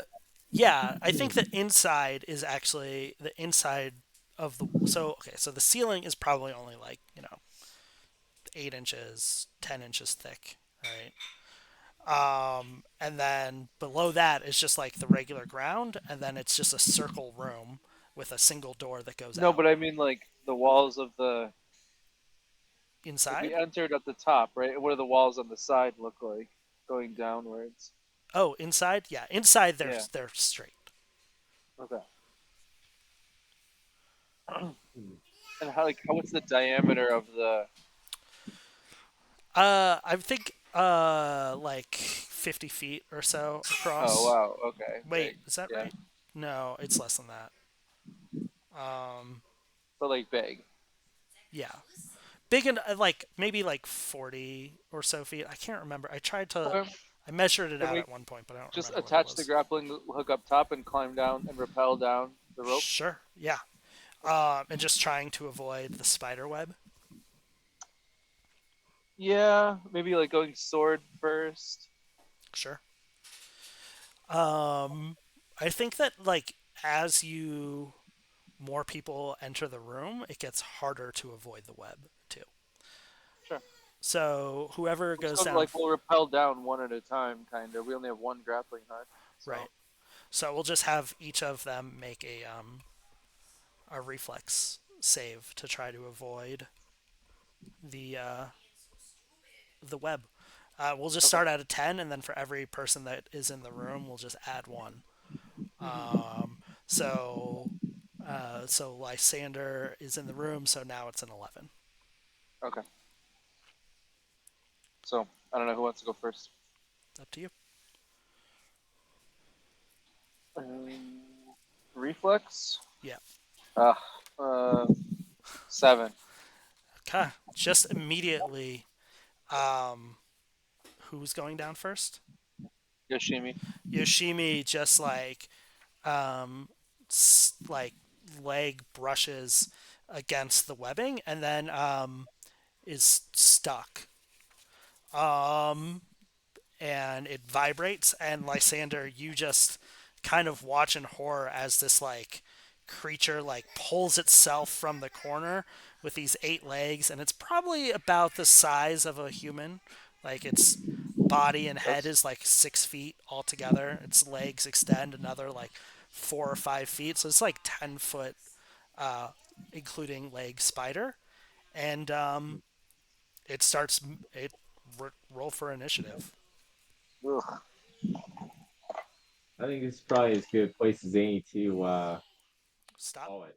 yeah, I think the inside is actually the inside of the. So okay, so the ceiling is probably only like 8 inches, 10 inches thick, right? And then below that is just like the regular ground, and then it's just a circle room with a single door that goes no? out. But I mean, like the walls of the like we Inside? entered at the top, right? What do the walls on the side look like going downwards? Oh, inside? Yeah, inside they're Yeah. they're straight. Okay. And what's the diameter of the? I think like 50 feet or so Oh across. wow. Okay. Wait, Big. is that Yeah. right? No, it's less than that. But like big. Yeah, big, and like maybe like 40 or so feet. I can't remember. Okay. I measured it Can out we at one point, but I don't just remember what it attach the was. grappling hook up top and climb down and rappel down the rope? Sure. Yeah. And just trying to avoid the spider web. Yeah, maybe like going sword first. Sure. I think that like as you more people enter the room, it gets harder to avoid the web too. Sure. So whoever We'll goes just go, down, like we'll rappel down one at a time, kind of. We only have one grappling hook, so right? So we'll just have each of them make a reflex save to try to avoid the the web. We'll just okay. start at a 10, and then for every person that is in the room, we'll just add one. So, so Lysander is in the room, so now it's an 11. Okay. So I don't know who wants to go first. Up to you. Um, Reflex. Yeah. Uh, 7. Okay. Just immediately, um, who's going down first? Yoshimi. Yoshimi just um, like leg brushes against the webbing, and then is stuck. And it vibrates, and Lysander, you just kind of watch in horror as this like creature like pulls itself from the corner with these 8 legs, and it's probably about the size of a human. Like its body and head That's is like 6 feet altogether. Its legs extend another like 4 or 5 feet, so it's like 10 foot, including leg spider. And it starts it roll for initiative. ugh. I think this is probably as good a place as any to Stop. call it.